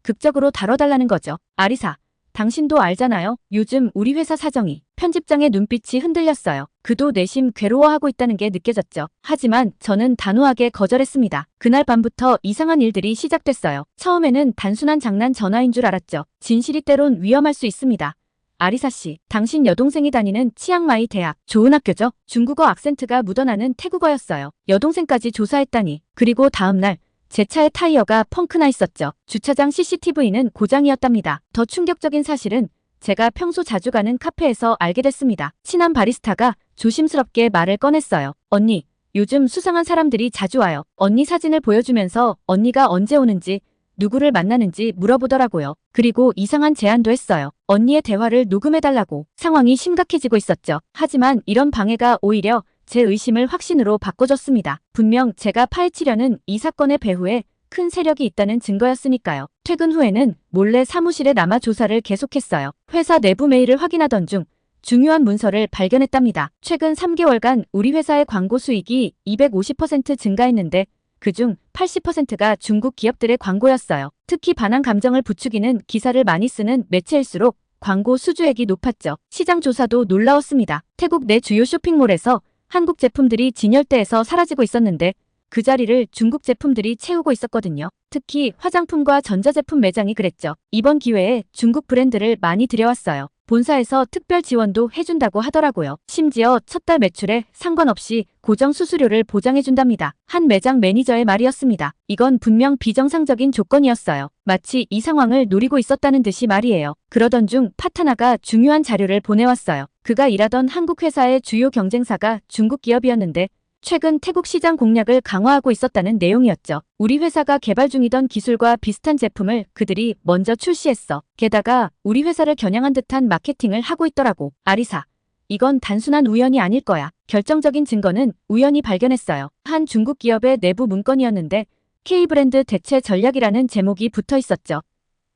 극적으로 다뤄달라는 거죠. 아리사, 당신도 알잖아요. 요즘 우리 회사 사정이. 편집장의 눈빛이 흔들렸어요. 그도 내심 괴로워하고 있다는 게 느껴졌죠. 하지만 저는 단호하게 거절했습니다. 그날 밤부터 이상한 일들이 시작됐어요. 처음에는 단순한 장난 전화인 줄 알았죠. 진실이 때론 위험할 수 있습니다. 아리사 씨, 당신 여동생이 다니는 치앙마이 대학. 좋은 학교죠? 중국어 악센트가 묻어나는 태국어였어요. 여동생까지 조사했다니. 그리고 다음날 제 차의 타이어가 펑크나 있었죠. 주차장 CCTV는 고장이었답니다. 더 충격적인 사실은 제가 평소 자주 가는 카페에서 알게 됐습니다. 친한 바리스타가 조심스럽게 말을 꺼냈어요. 언니, 요즘 수상한 사람들이 자주 와요. 언니 사진을 보여주면서 언니가 언제 오는지, 누구를 만나는지 물어보더라고요. 그리고 이상한 제안도 했어요. 언니의 대화를 녹음해달라고. 상황이 심각해지고 있었죠. 하지만 이런 방해가 오히려 제 의심을 확신으로 바꿔줬습니다. 분명 제가 파헤치려는 이 사건의 배후에 큰 세력이 있다는 증거였으니까요. 퇴근 후에는 몰래 사무실에 남아 조사를 계속했어요. 회사 내부 메일을 확인하던 중 중요한 문서를 발견했답니다. 최근 3개월간 우리 회사의 광고 수익이 250% 증가했는데 그중 80%가 중국 기업들의 광고였어요. 특히 반한 감정을 부추기는 기사를 많이 쓰는 매체일수록 광고 수주액이 높았죠. 시장 조사도 놀라웠습니다. 태국 내 주요 쇼핑몰에서 한국 제품들이 진열대에서 사라지고 있었는데 그 자리를 중국 제품들이 채우고 있었거든요. 특히 화장품과 전자제품 매장이 그랬죠. 이번 기회에 중국 브랜드를 많이 들여왔어요. 본사에서 특별 지원도 해준다고 하더라고요. 심지어 첫 달 매출에 상관없이 고정 수수료를 보장해준답니다. 한 매장 매니저의 말이었습니다. 이건 분명 비정상적인 조건이었어요. 마치 이 상황을 노리고 있었다는 듯이 말이에요. 그러던 중 파타나가 중요한 자료를 보내왔어요. 그가 일하던 한국 회사의 주요 경쟁사가 중국 기업이었는데 최근 태국 시장 공략을 강화하고 있었다는 내용이었죠. 우리 회사가 개발 중이던 기술과 비슷한 제품을 그들이 먼저 출시했어. 게다가 우리 회사를 겨냥한 듯한 마케팅을 하고 있더라고. 아리사, 이건 단순한 우연이 아닐 거야. 결정적인 증거는 우연히 발견했어요. 한 중국 기업의 내부 문건이었는데 K브랜드 대체 전략이라는 제목이 붙어 있었죠.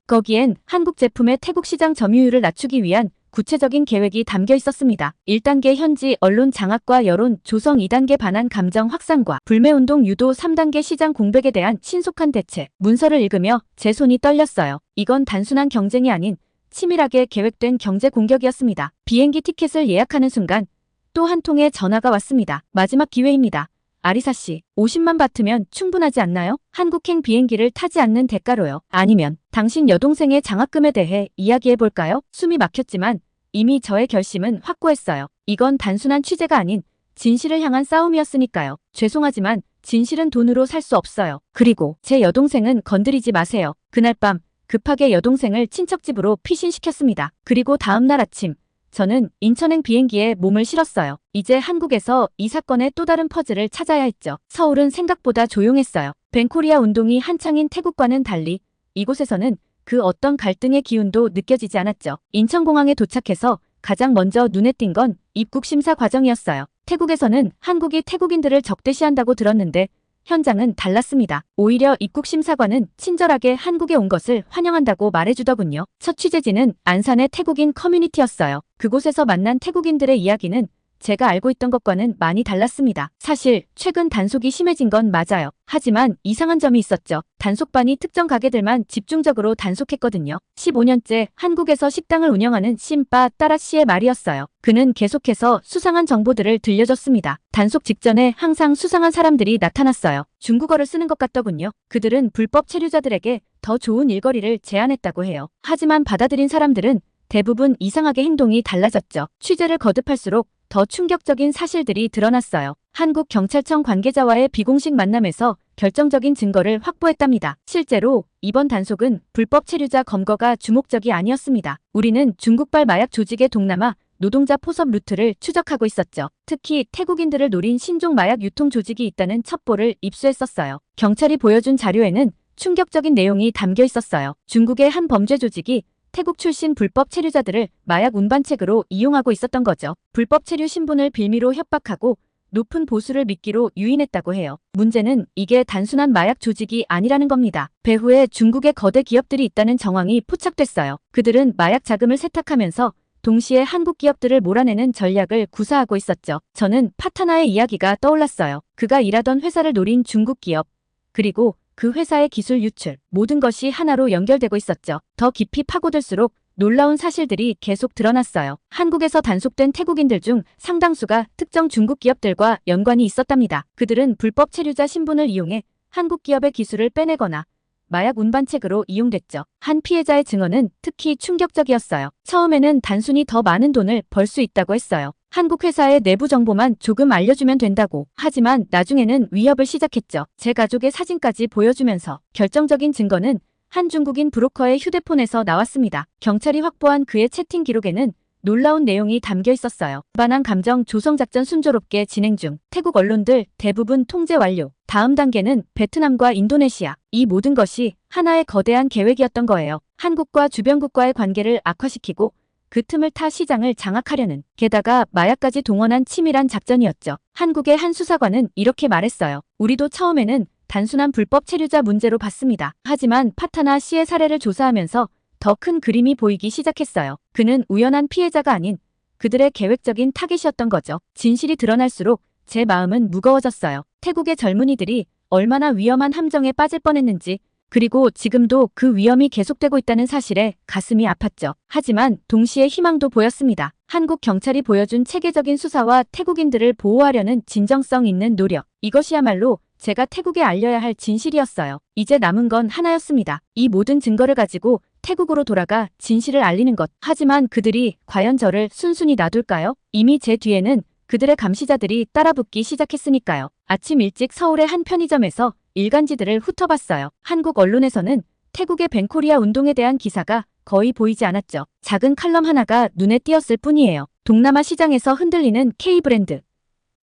거기엔 한국 제품의 태국 시장 점유율을 낮추기 위한 구체적인 계획이 담겨 있었습니다. 1단계 현지 언론 장악과 여론 조성, 2단계 반환 감정 확산과 불매운동 유도, 3단계 시장 공백에 대한 신속한 대책. 문서를 읽으며 제 손이 떨렸어요. 이건 단순한 경쟁이 아닌 치밀하게 계획된 경제 공격이었습니다. 비행기 티켓을 예약하는 순간 또 한 통의 전화가 왔습니다. 마지막 기회입니다. 아리사 씨, 50만 바트면 충분하지 않나요? 한국행 비행기를 타지 않는 대가로요. 아니면 당신 여동생의 장학금에 대해 이야기해볼까요? 숨이 막혔지만 이미 저의 결심은 확고했어요. 이건 단순한 취재가 아닌 진실을 향한 싸움이었으니까요. 죄송하지만 진실은 돈으로 살 수 없어요. 그리고 제 여동생은 건드리지 마세요. 그날 밤 급하게 여동생을 친척 집으로 피신시켰습니다. 그리고 다음 날 아침 저는 인천행 비행기에 몸을 실었어요. 이제 한국에서 이 사건의 또 다른 퍼즐을 찾아야 했죠. 서울은 생각보다 조용했어요. 벤코리아 운동이 한창인 태국과는 달리 이곳에서는 그 어떤 갈등의 기운도 느껴지지 않았죠. 인천공항에 도착해서 가장 먼저 눈에 띈 건 입국 심사 과정이었어요. 태국에서는 한국이 태국인들을 적대시한다고 들었는데 현장은 달랐습니다. 오히려 입국심사관은 친절하게 한국에 온 것을 환영한다고 말해주더군요. 첫 취재지는 안산의 태국인 커뮤니티였어요. 그곳에서 만난 태국인들의 이야기는 제가 알고 있던 것과는 많이 달랐습니다. 사실 최근 단속이 심해진 건 맞아요. 하지만 이상한 점이 있었죠. 단속반이 특정 가게들만 집중적으로 단속했거든요. 15년째 한국에서 식당을 운영하는 심바 따라 씨의 말이었어요. 그는 계속해서 수상한 정보들을 들려줬습니다. 단속 직전에 항상 수상한 사람들이 나타났어요. 중국어를 쓰는 것 같더군요. 그들은 불법 체류자들에게 더 좋은 일거리를 제안했다고 해요. 하지만 받아들인 사람들은 대부분 이상하게 행동이 달라졌죠. 취재를 거듭할수록 더 충격적인 사실들이 드러났어요. 한국 경찰청 관계자와의 비공식 만남에서 결정적인 증거를 확보했답니다. 실제로 이번 단속은 불법 체류자 검거가 주목적이 아니었습니다. 우리는 중국발 마약 조직의 동남아 노동자 포섭 루트를 추적하고 있었죠. 특히 태국인들을 노린 신종 마약 유통 조직이 있다는 첩보를 입수했었어요. 경찰이 보여준 자료에는 충격적인 내용이 담겨 있었어요. 중국의 한 범죄 조직이 태국 출신 불법 체류자들을 마약 운반책으로 이용하고 있었던 거죠. 불법 체류 신분을 빌미로 협박하고 높은 보수를 미끼로 유인했다고 해요. 문제는 이게 단순한 마약 조직이 아니라는 겁니다. 배후에 중국의 거대 기업들이 있다는 정황이 포착됐어요. 그들은 마약 자금을 세탁하면서 동시에 한국 기업들을 몰아내는 전략을 구사하고 있었죠. 저는 파타나의 이야기가 떠올랐어요. 그가 일하던 회사를 노린 중국 기업, 그리고 그 회사의 기술 유출, 모든 것이 하나로 연결되고 있었죠. 더 깊이 파고들수록 놀라운 사실들이 계속 드러났어요. 한국에서 단속된 태국인들 중 상당수가 특정 중국 기업들과 연관이 있었답니다. 그들은 불법 체류자 신분을 이용해 한국 기업의 기술을 빼내거나 마약 운반책으로 이용됐죠. 한 피해자의 증언은 특히 충격적이었어요. 처음에는 단순히 더 많은 돈을 벌 수 있다고 했어요. 한국 회사의 내부 정보만 조금 알려주면 된다고. 하지만 나중에는 위협을 시작했죠. 제 가족의 사진까지 보여주면서. 결정적인 증거는 한 중국인 브로커의 휴대폰에서 나왔습니다. 경찰이 확보한 그의 채팅 기록에는 놀라운 내용이 담겨 있었어요. 반환 감정 조성 작전 순조롭게 진행 중. 태국 언론들 대부분 통제 완료. 다음 단계는 베트남과 인도네시아. 이 모든 것이 하나의 거대한 계획이었던 거예요. 한국과 주변국과의 관계를 악화시키고 그 틈을 타 시장을 장악하려는, 게다가 마약까지 동원한 치밀한 작전이었죠. 한국의 한 수사관은 이렇게 말했어요. 우리도 처음에는 단순한 불법 체류자 문제로 봤습니다. 하지만 파타나 씨의 사례를 조사하면서 더 큰 그림이 보이기 시작했어요. 그는 우연한 피해자가 아닌 그들의 계획적인 타깃이었던 거죠. 진실이 드러날수록 제 마음은 무거워졌어요. 태국의 젊은이들이 얼마나 위험한 함정에 빠질 뻔했는지, 그리고 지금도 그 위험이 계속되고 있다는 사실에 가슴이 아팠죠. 하지만 동시에 희망도 보였습니다. 한국 경찰이 보여준 체계적인 수사와 태국인들을 보호하려는 진정성 있는 노력. 이것이야말로 제가 태국에 알려야 할 진실이었어요. 이제 남은 건 하나였습니다. 이 모든 증거를 가지고 태국으로 돌아가 진실을 알리는 것. 하지만 그들이 과연 저를 순순히 놔둘까요? 이미 제 뒤에는 그들의 감시자들이 따라붙기 시작했으니까요. 아침 일찍 서울의 한 편의점에서 일간지들을 훑어봤어요. 한국 언론에서는 태국의 벤코리아 운동에 대한 기사가 거의 보이지 않았죠. 작은 칼럼 하나가 눈에 띄었을 뿐이에요. 동남아 시장에서 흔들리는 K브랜드.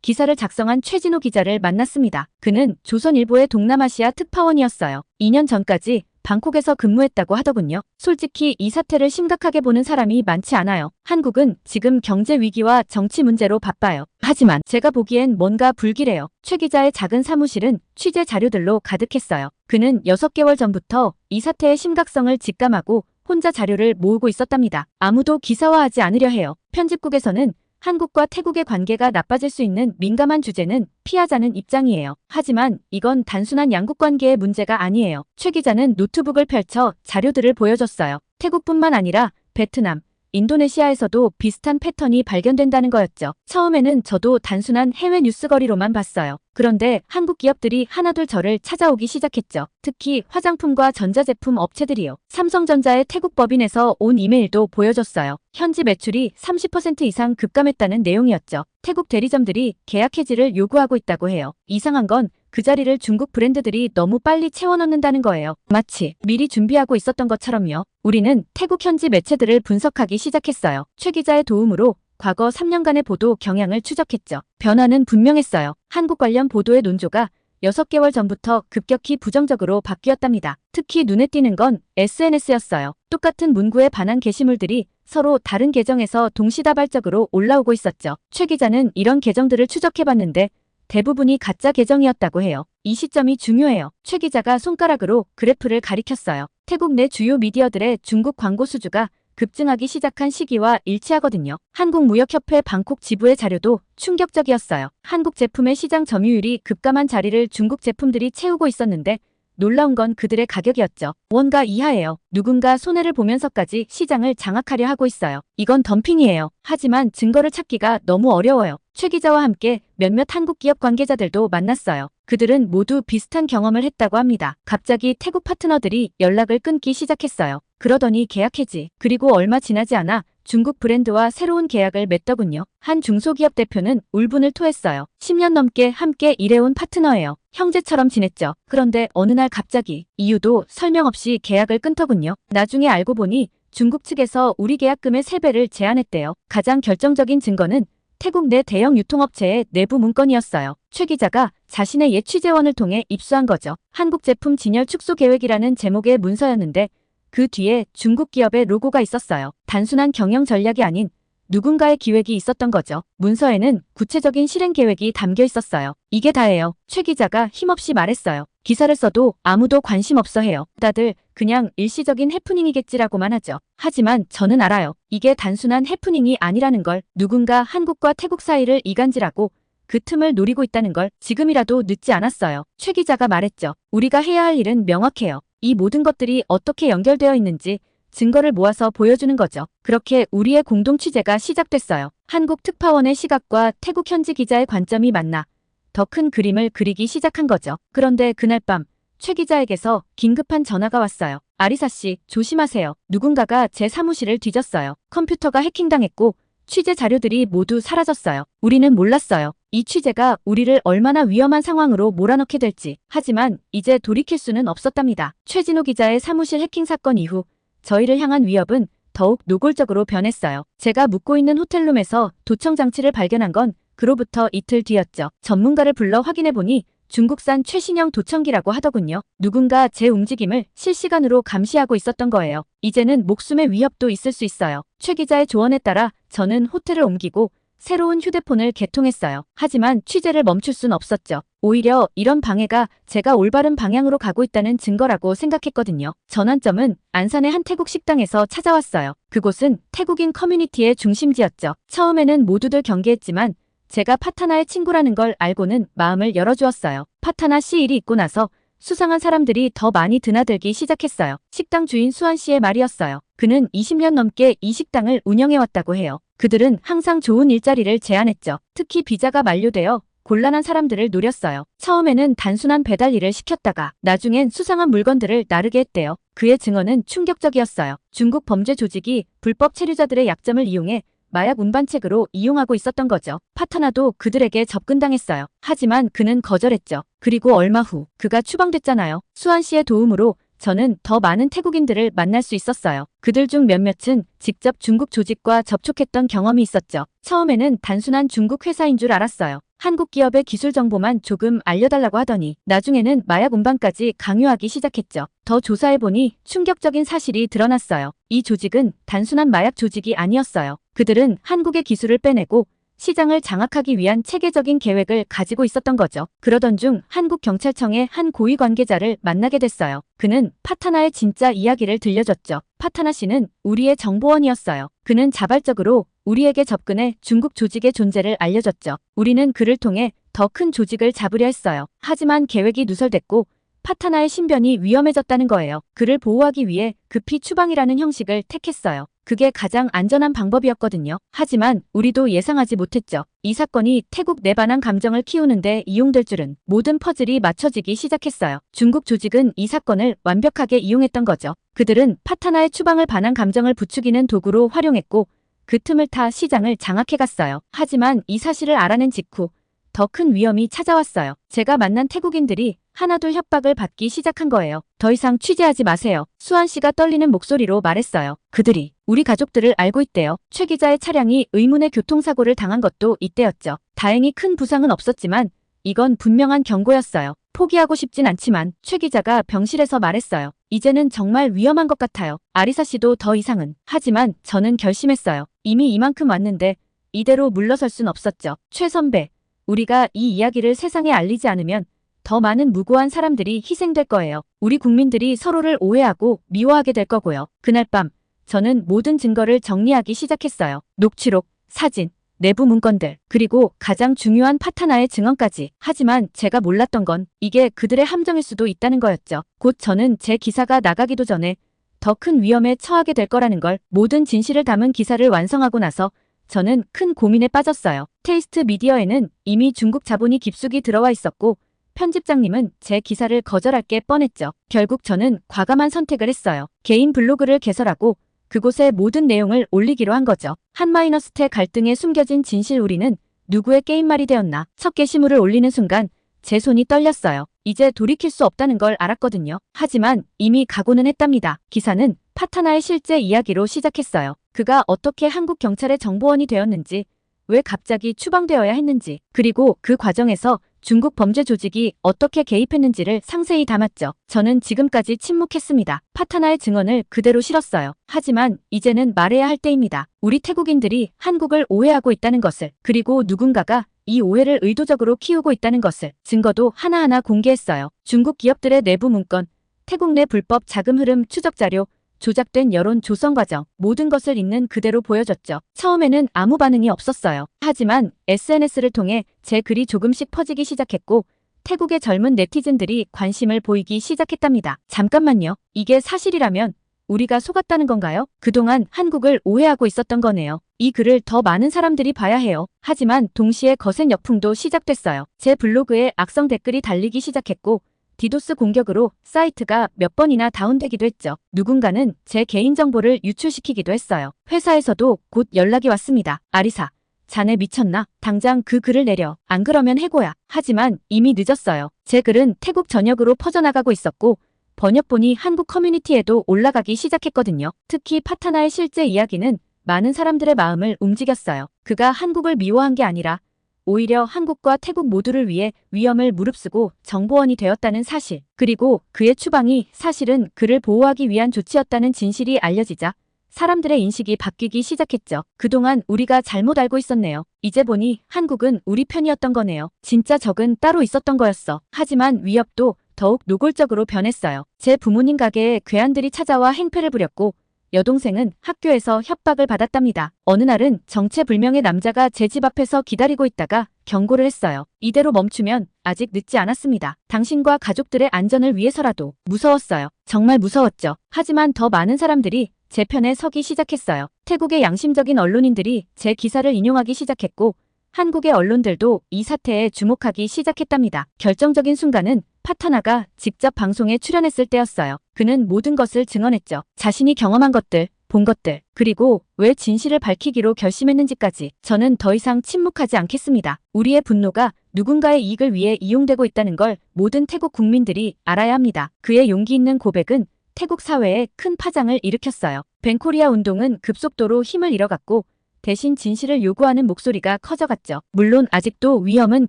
기사를 작성한 최진호 기자를 만났습니다. 그는 조선일보의 동남아시아 특파원이었어요. 2년 전까지 방콕에서 근무했다고 하더군요. 솔직히 이 사태를 심각하게 보는 사람이 많지 않아요. 한국은 지금 경제 위기와 정치 문제로 바빠요. 하지만 제가 보기엔 뭔가 불길해요. 최 기자의 작은 사무실은 취재 자료들로 가득했어요. 그는 6개월 전부터 이 사태의 심각성을 직감하고 혼자 자료를 모으고 있었답니다. 아무도 기사화하지 않으려 해요. 편집국에서는 한국과 태국의 관계가 나빠질 수 있는 민감한 주제는 피하자는 입장이에요. 하지만 이건 단순한 양국 관계의 문제가 아니에요. 최 기자는 노트북을 펼쳐 자료들을 보여줬어요. 태국뿐만 아니라 베트남, 인도네시아에서도 비슷한 패턴이 발견된다는 거였죠. 처음에는 저도 단순한 해외 뉴스거리로만 봤어요. 그런데 한국 기업들이 하나둘 저를 찾아오기 시작했죠. 특히 화장품과 전자제품 업체들이요. 삼성전자의 태국 법인에서 온 이메일도 보여줬어요. 현지 매출이 30% 이상 급감했다는 내용이었죠. 태국 대리점들이 계약 해지를 요구하고 있다고 해요. 이상한 건 그 자리를 중국 브랜드들이 너무 빨리 채워넣는다는 거예요. 마치 미리 준비하고 있었던 것처럼요. 우리는 태국 현지 매체들을 분석하기 시작했어요. 최 기자의 도움으로 과거 3년간의 보도 경향을 추적했죠. 변화는 분명했어요. 한국 관련 보도의 논조가 6개월 전부터 급격히 부정적으로 바뀌었답니다. 특히 눈에 띄는 건 SNS였어요. 똑같은 문구에 반한 게시물들이 서로 다른 계정에서 동시다발적으로 올라오고 있었죠. 최 기자는 이런 계정들을 추적해봤는데 대부분이 가짜 계정이었다고 해요. 이 시점이 중요해요. 최 기자가 손가락으로 그래프를 가리켰어요. 태국 내 주요 미디어들의 중국 광고 수주가 급증하기 시작한 시기와 일치하거든요. 한국무역협회 방콕 지부의 자료도 충격적이었어요. 한국 제품의 시장 점유율이 급감한 자리를 중국 제품들이 채우고 있었는데 놀라운 건 그들의 가격이었죠. 원가 이하예요. 누군가 손해를 보면서까지 시장을 장악하려 하고 있어요. 이건 덤핑이에요. 하지만 증거를 찾기가 너무 어려워요. 최 기자와 함께 몇몇 한국 기업 관계자들도 만났어요. 그들은 모두 비슷한 경험을 했다고 합니다. 갑자기 태국 파트너들이 연락을 끊기 시작했어요. 그러더니 계약 해지. 그리고 얼마 지나지 않아 중국 브랜드와 새로운 계약을 맺더군요. 한 중소기업 대표는 울분을 토했어요. 10년 넘게 함께 일해온 파트너예요. 형제처럼 지냈죠. 그런데 어느 날 갑자기 이유도 설명 없이 계약을 끊더군요. 나중에 알고 보니 중국 측에서 우리 계약금의 3배를 제한했대요. 가장 결정적인 증거는 태국 내 대형 유통업체의 내부 문건이었어요. 최 기자가 자신의 옛 취재원을 통해 입수한 거죠. 한국 제품 진열 축소 계획이라는 제목의 문서였는데 그 뒤에 중국 기업의 로고가 있었어요. 단순한 경영 전략이 아닌 누군가의 기획이 있었던 거죠. 문서에는 구체적인 실행 계획이 담겨 있었어요. 이게 다예요. 최 기자가 힘없이 말했어요. 기사를 써도 아무도 관심 없어 해요. 다들 그냥 일시적인 해프닝이겠지라고만 하죠. 하지만 저는 알아요. 이게 단순한 해프닝이 아니라는 걸. 누군가 한국과 태국 사이를 이간질하고 그 틈을 노리고 있다는 걸. 지금이라도 늦지 않았어요. 최 기자가 말했죠. 우리가 해야 할 일은 명확해요. 이 모든 것들이 어떻게 연결되어 있는지 증거를 모아서 보여주는 거죠. 그렇게 우리의 공동 취재가 시작됐어요. 한국 특파원의 시각과 태국 현지 기자의 관점이 만나 더 큰 그림을 그리기 시작한 거죠. 그런데 그날 밤 최 기자에게서 긴급한 전화가 왔어요. 아리사 씨, 조심하세요. 누군가가 제 사무실을 뒤졌어요. 컴퓨터가 해킹당했고 취재 자료들이 모두 사라졌어요. 우리는 몰랐어요. 이 취재가 우리를 얼마나 위험한 상황으로 몰아넣게 될지. 하지만 이제 돌이킬 수는 없었답니다. 최진호 기자의 사무실 해킹 사건 이후 저희를 향한 위협은 더욱 노골적으로 변했어요. 제가 묵고 있는 호텔룸에서 도청 장치를 발견한 건 그로부터 이틀 뒤였죠. 전문가를 불러 확인해보니 중국산 최신형 도청기라고 하더군요. 누군가 제 움직임을 실시간으로 감시하고 있었던 거예요. 이제는 목숨의 위협도 있을 수 있어요. 최 기자의 조언에 따라 저는 호텔을 옮기고 새로운 휴대폰을 개통했어요. 하지만 취재를 멈출 순 없었죠. 오히려 이런 방해가 제가 올바른 방향으로 가고 있다는 증거라고 생각했거든요. 전환점은 안산의 한 태국 식당에서 찾아왔어요. 그곳은 태국인 커뮤니티의 중심지였죠. 처음에는 모두들 경계했지만 제가 파타나의 친구라는 걸 알고는 마음을 열어주었어요. 파타나 씨 일이 있고 나서 수상한 사람들이 더 많이 드나들기 시작했어요. 식당 주인 수한 씨의 말이었어요. 그는 20년 넘게 이 식당을 운영해왔다고 해요. 그들은 항상 좋은 일자리를 제안했죠. 특히 비자가 만료되어 곤란한 사람들을 노렸어요. 처음에는 단순한 배달 일을 시켰다가 나중엔 수상한 물건들을 나르게 했대요. 그의 증언은 충격적이었어요. 중국 범죄 조직이 불법 체류자들의 약점을 이용해 마약 운반책으로 이용하고 있었던 거죠. 파타나도 그들에게 접근당했어요. 하지만 그는 거절했죠. 그리고 얼마 후 그가 추방됐잖아요. 수한 씨의 도움으로 저는 더 많은 태국인들을 만날 수 있었어요. 그들 중 몇몇은 직접 중국 조직과 접촉했던 경험이 있었죠. 처음에는 단순한 중국 회사인 줄 알았어요. 한국 기업의 기술 정보만 조금 알려달라고 하더니 나중에는 마약 운반까지 강요하기 시작했죠. 더 조사해보니 충격적인 사실이 드러났어요. 이 조직은 단순한 마약 조직이 아니었어요. 그들은 한국의 기술을 빼내고 시장을 장악하기 위한 체계적인 계획을 가지고 있었던 거죠. 그러던 중 한국 경찰청의 한 고위 관계자를 만나게 됐어요. 그는 파타나의 진짜 이야기를 들려줬죠. 파타나 씨는 우리의 정보원이었어요. 그는 자발적으로 우리에게 접근해 중국 조직의 존재를 알려줬죠. 우리는 그를 통해 더 큰 조직을 잡으려 했어요. 하지만 계획이 누설됐고 파타나의 신변이 위험해졌다는 거예요. 그를 보호하기 위해 급히 추방이라는 형식을 택했어요. 그게 가장 안전한 방법이었거든요. 하지만 우리도 예상하지 못했죠. 이 사건이 태국 내 반항 감정을 키우는데 이용될 줄은. 모든 퍼즐이 맞춰지기 시작했어요. 중국 조직은 이 사건을 완벽하게 이용했던 거죠. 그들은 파타나의 추방을 반항 감정을 부추기는 도구로 활용했고 그 틈을 타 시장을 장악해갔어요. 하지만 이 사실을 알아낸 직후 더 큰 위험이 찾아왔어요. 제가 만난 태국인들이 하나둘 협박을 받기 시작한 거예요. 더 이상 취재하지 마세요. 수한 씨가 떨리는 목소리로 말했어요. 그들이 우리 가족들을 알고 있대요. 최 기자의 차량이 의문의 교통사고를 당한 것도 이때였죠. 다행히 큰 부상은 없었지만 이건 분명한 경고였어요. 포기하고 싶진 않지만 최 기자가 병실에서 말했어요. 이제는 정말 위험한 것 같아요. 아리사 씨도 더 이상은. 하지만 저는 결심했어요. 이미 이만큼 왔는데 이대로 물러설 순 없었죠. 최 선배, 우리가 이 이야기를 세상에 알리지 않으면 더 많은 무고한 사람들이 희생될 거예요. 우리 국민들이 서로를 오해하고 미워하게 될 거고요. 그날 밤 저는 모든 증거를 정리하기 시작했어요. 녹취록, 사진, 내부 문건들, 그리고 가장 중요한 파타나의 증언까지. 하지만 제가 몰랐던 건 이게 그들의 함정일 수도 있다는 거였죠. 곧 저는 제 기사가 나가기도 전에 더 큰 위험에 처하게 될 거라는 걸. 모든 진실을 담은 기사를 완성하고 나서 저는 큰 고민에 빠졌어요. 테이스트 미디어에는 이미 중국 자본이 깊숙이 들어와 있었고 편집장님은 제 기사를 거절할 게 뻔했죠. 결국 저는 과감한 선택을 했어요. 개인 블로그를 개설하고 그곳에 모든 내용을 올리기로 한 거죠. 한마이너스테 갈등에 숨겨진 진실. 우리는 누구의 게임말이 되었나. 첫 게시물을 올리는 순간 제 손이 떨렸어요. 이제 돌이킬 수 없다는 걸 알았거든요. 하지만 이미 각오는 했답니다. 기사는 파타나의 실제 이야기로 시작했어요. 그가 어떻게 한국 경찰의 정보원이 되었는지, 왜 갑자기 추방되어야 했는지, 그리고 그 과정에서 중국 범죄 조직이 어떻게 개입했는지를 상세히 담았죠. 저는 지금까지 침묵했습니다. 파타나의 증언을 그대로 실었어요. 하지만 이제는 말해야 할 때입니다. 우리 태국인들이 한국을 오해하고 있다는 것을, 그리고 누군가가 이 오해를 의도적으로 키우고 있다는 것을 증거도 하나하나 공개했어요. 중국 기업들의 내부 문건, 태국 내 불법 자금 흐름 추적 자료, 조작된 여론 조성 과정, 모든 것을 있는 그대로 보여줬죠. 처음에는 아무 반응이 없었어요. 하지만 SNS를 통해 제 글이 조금씩 퍼지기 시작했고 태국의 젊은 네티즌들이 관심을 보이기 시작했답니다. 잠깐만요. 이게 사실이라면 우리가 속았다는 건가요? 그동안 한국을 오해하고 있었던 거네요. 이 글을 더 많은 사람들이 봐야 해요. 하지만 동시에 거센 역풍도 시작됐어요. 제 블로그에 악성 댓글이 달리기 시작했고 디도스 공격으로 사이트가 몇 번이나 다운되기도 했죠. 누군가는 제 개인정보를 유출시키기도 했어요. 회사에서도 곧 연락이 왔습니다. 아리사, 자네 미쳤나? 당장 그 글을 내려. 안 그러면 해고야. 하지만 이미 늦었어요. 제 글은 태국 전역으로 퍼져나가고 있었고 번역본이 한국 커뮤니티에도 올라가기 시작했거든요. 특히 파타나의 실제 이야기는 많은 사람들의 마음을 움직였어요. 그가 한국을 미워한 게 아니라 오히려 한국과 태국 모두를 위해 위험을 무릅쓰고 정보원이 되었다는 사실, 그리고 그의 추방이 사실은 그를 보호하기 위한 조치였다는 진실이 알려지자 사람들의 인식이 바뀌기 시작했죠. 그동안 우리가 잘못 알고 있었네요. 이제 보니 한국은 우리 편이었던 거네요. 진짜 적은 따로 있었던 거였어. 하지만 위협도 더욱 노골적으로 변했어요. 제 부모님 가게에 괴한들이 찾아와 행패를 부렸고 여동생은 학교에서 협박을 받았답니다. 어느 날은 정체불명의 남자가 제 집 앞에서 기다리고 있다가 경고를 했어요. 이대로 멈추면 아직 늦지 않았습니다. 당신과 가족들의 안전을 위해서라도. 무서웠어요. 정말 무서웠죠. 하지만 더 많은 사람들이 제 편에 서기 시작했어요. 태국의 양심적인 언론인들이 제 기사를 인용하기 시작했고 한국의 언론들도 이 사태에 주목하기 시작했답니다. 결정적인 순간은 파타나가 직접 방송에 출연했을 때였어요. 그는 모든 것을 증언했죠. 자신이 경험한 것들, 본 것들, 그리고 왜 진실을 밝히기로 결심했는지까지. 저는 더 이상 침묵하지 않겠습니다. 우리의 분노가 누군가의 이익을 위해 이용되고 있다는 걸 모든 태국 국민들이 알아야 합니다. 그의 용기 있는 고백은 태국 사회에 큰 파장을 일으켰어요. 벤코리아 운동은 급속도로 힘을 잃어갔고 대신 진실을 요구하는 목소리가 커져갔죠. 물론 아직도 위험은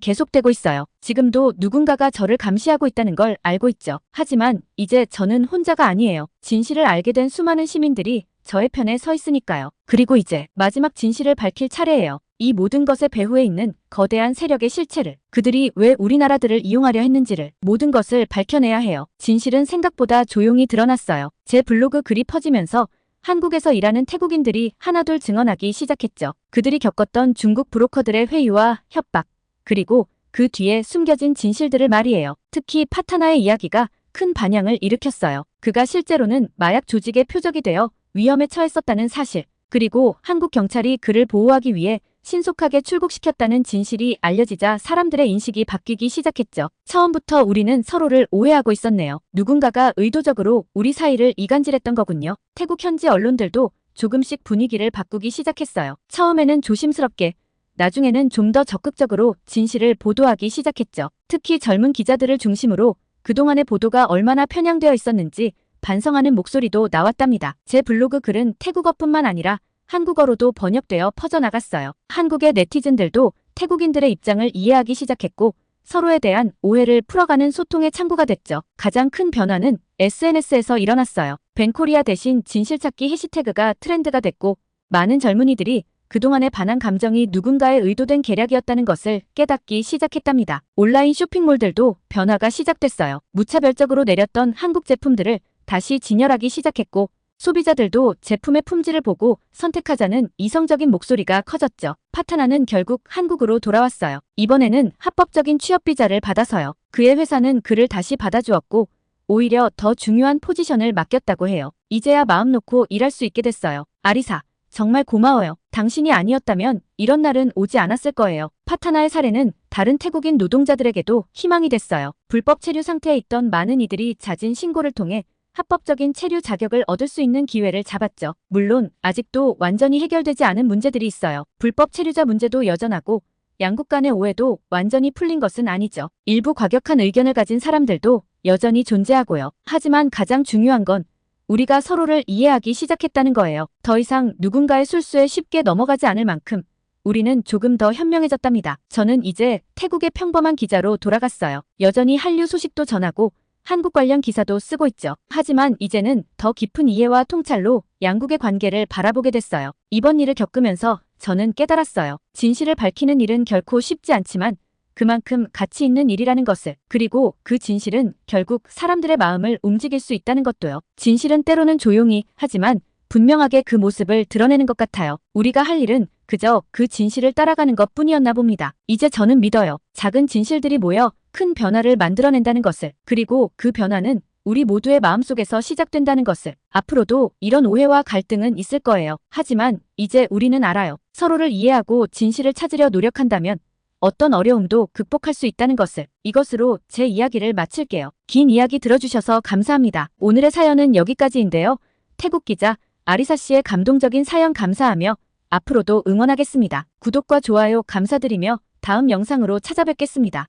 계속되고 있어요. 지금도 누군가가 저를 감시하고 있다는 걸 알고 있죠. 하지만 이제 저는 혼자가 아니에요. 진실을 알게 된 수많은 시민들이 저의 편에 서 있으니까요. 그리고 이제 마지막 진실을 밝힐 차례예요. 이 모든 것의 배후에 있는 거대한 세력의 실체를, 그들이 왜 우리나라들을 이용하려 했는지를 모든 것을 밝혀내야 해요. 진실은 생각보다 조용히 드러났어요. 제 블로그 글이 퍼지면서 한국에서 일하는 태국인들이 하나둘 증언하기 시작했죠. 그들이 겪었던 중국 브로커들의 회유와 협박, 그리고 그 뒤에 숨겨진 진실들을 말이에요. 특히 파타나의 이야기가 큰 반향을 일으켰어요. 그가 실제로는 마약 조직의 표적이 되어 위험에 처했었다는 사실, 그리고 한국 경찰이 그를 보호하기 위해 신속하게 출국시켰다는 진실이 알려지자 사람들의 인식이 바뀌기 시작했죠. 처음부터 우리는 서로를 오해하고 있었네요. 누군가가 의도적으로 우리 사이를 이간질했던 거군요. 태국 현지 언론들도 조금씩 분위기를 바꾸기 시작했어요. 처음에는 조심스럽게, 나중에는 좀 더 적극적으로 진실을 보도하기 시작했죠. 특히 젊은 기자들을 중심으로 그동안의 보도가 얼마나 편향되어 있었는지 반성하는 목소리도 나왔답니다. 제 블로그 글은 태국어뿐만 아니라 한국어로도 번역되어 퍼져나갔어요. 한국의 네티즌들도 태국인들의 입장을 이해하기 시작했고 서로에 대한 오해를 풀어가는 소통의 창구가 됐죠. 가장 큰 변화는 SNS에서 일어났어요. 벤코리아 대신 진실찾기 해시태그가 트렌드가 됐고 많은 젊은이들이 그동안의 반한 감정이 누군가의 의도된 계략이었다는 것을 깨닫기 시작했답니다. 온라인 쇼핑몰들도 변화가 시작됐어요. 무차별적으로 내렸던 한국 제품들을 다시 진열하기 시작했고 소비자들도 제품의 품질을 보고 선택하자는 이성적인 목소리가 커졌죠. 파타나는 결국 한국으로 돌아왔어요. 이번에는 합법적인 취업 비자를 받아서요. 그의 회사는 그를 다시 받아주었고 오히려 더 중요한 포지션을 맡겼다고 해요. 이제야 마음 놓고 일할 수 있게 됐어요. 아리사, 정말 고마워요. 당신이 아니었다면 이런 날은 오지 않았을 거예요. 파타나의 사례는 다른 태국인 노동자들에게도 희망이 됐어요. 불법 체류 상태에 있던 많은 이들이 잦은 신고를 통해 합법적인 체류 자격을 얻을 수 있는 기회를 잡았죠. 물론 아직도 완전히 해결되지 않은 문제들이 있어요. 불법 체류자 문제도 여전하고 양국 간의 오해도 완전히 풀린 것은 아니죠. 일부 과격한 의견을 가진 사람들도 여전히 존재하고요. 하지만 가장 중요한 건 우리가 서로를 이해하기 시작했다는 거예요. 더 이상 누군가의 술수에 쉽게 넘어가지 않을 만큼 우리는 조금 더 현명해졌답니다. 저는 이제 태국의 평범한 기자로 돌아갔어요. 여전히 한류 소식도 전하고 한국 관련 기사도 쓰고 있죠. 하지만 이제는 더 깊은 이해와 통찰로 양국의 관계를 바라보게 됐어요. 이번 일을 겪으면서 저는 깨달았어요. 진실을 밝히는 일은 결코 쉽지 않지만 그만큼 가치 있는 일이라는 것을, 그리고 그 진실은 결국 사람들의 마음을 움직일 수 있다는 것도요. 진실은 때로는 조용히 하지만 분명하게 그 모습을 드러내는 것 같아요. 우리가 할 일은 그저 그 진실을 따라가는 것 뿐이었나 봅니다. 이제 저는 믿어요. 작은 진실들이 모여 큰 변화를 만들어낸다는 것을, 그리고 그 변화는 우리 모두의 마음속에서 시작된다는 것을. 앞으로도 이런 오해와 갈등은 있을 거예요. 하지만 이제 우리는 알아요. 서로를 이해하고 진실을 찾으려 노력한다면 어떤 어려움도 극복할 수 있다는 것을. 이것으로 제 이야기를 마칠게요. 긴 이야기 들어주셔서 감사합니다. 오늘의 사연은 여기까지인데요. 태국 기자 아리사 씨의 감동적인 사연 감사하며 앞으로도 응원하겠습니다. 구독과 좋아요 감사드리며 다음 영상으로 찾아뵙겠습니다.